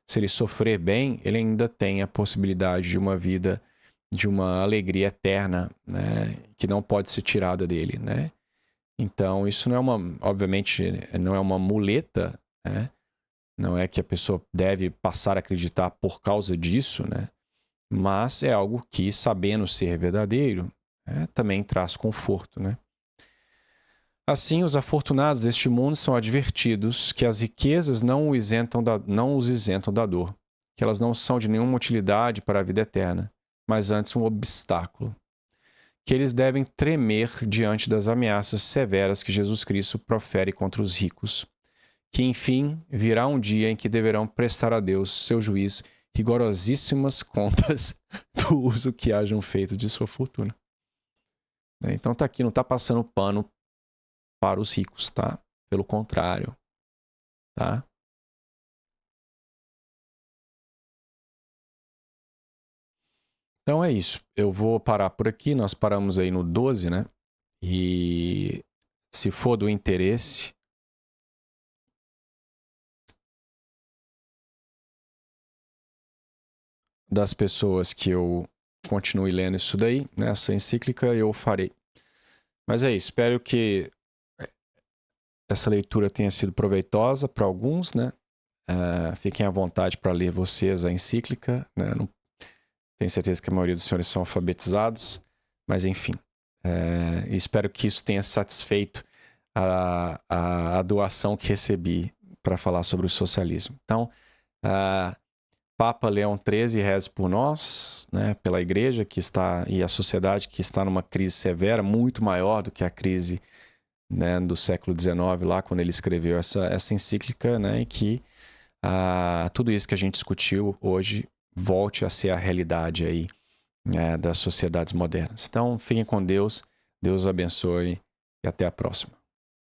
se ele sofrer bem, ele ainda tem a possibilidade de uma vida de uma alegria eterna, né, que não pode ser tirada dele, né? Então, isso não é obviamente, não é uma muleta, né? Não é que a pessoa deve passar a acreditar por causa disso, né? Mas é algo que, sabendo ser verdadeiro, também traz conforto, né? Assim, os afortunados deste mundo são advertidos que as riquezas não os isentam da dor, que elas não são de nenhuma utilidade para a vida eterna, mas antes um obstáculo, que eles devem tremer diante das ameaças severas que Jesus Cristo profere contra os ricos, que, enfim, virá um dia em que deverão prestar a Deus, seu juiz, rigorosíssimas contas do uso que hajam feito de sua fortuna. Então tá aqui, não tá passando pano para os ricos, tá? Pelo contrário, tá? Então é isso. Eu vou parar por aqui. Nós paramos aí no 12, né? E se for do interesse, das pessoas que eu continue lendo isso daí, nessa encíclica eu farei. Mas é isso. Espero que essa leitura tenha sido proveitosa para alguns, né? Fiquem à vontade para ler vocês a encíclica, né? Não tenho certeza que a maioria dos senhores são alfabetizados, mas enfim. Espero que isso tenha satisfeito a doação que recebi para falar sobre o socialismo. Então, Papa Leão XIII reze por nós, né, pela igreja que está e a sociedade que está numa crise severa, muito maior do que a crise, né, do século XIX, lá quando ele escreveu essa encíclica, né, e que tudo isso que a gente discutiu hoje volte a ser a realidade aí, das sociedades modernas. Então, fiquem com Deus, Deus os abençoe e até a próxima.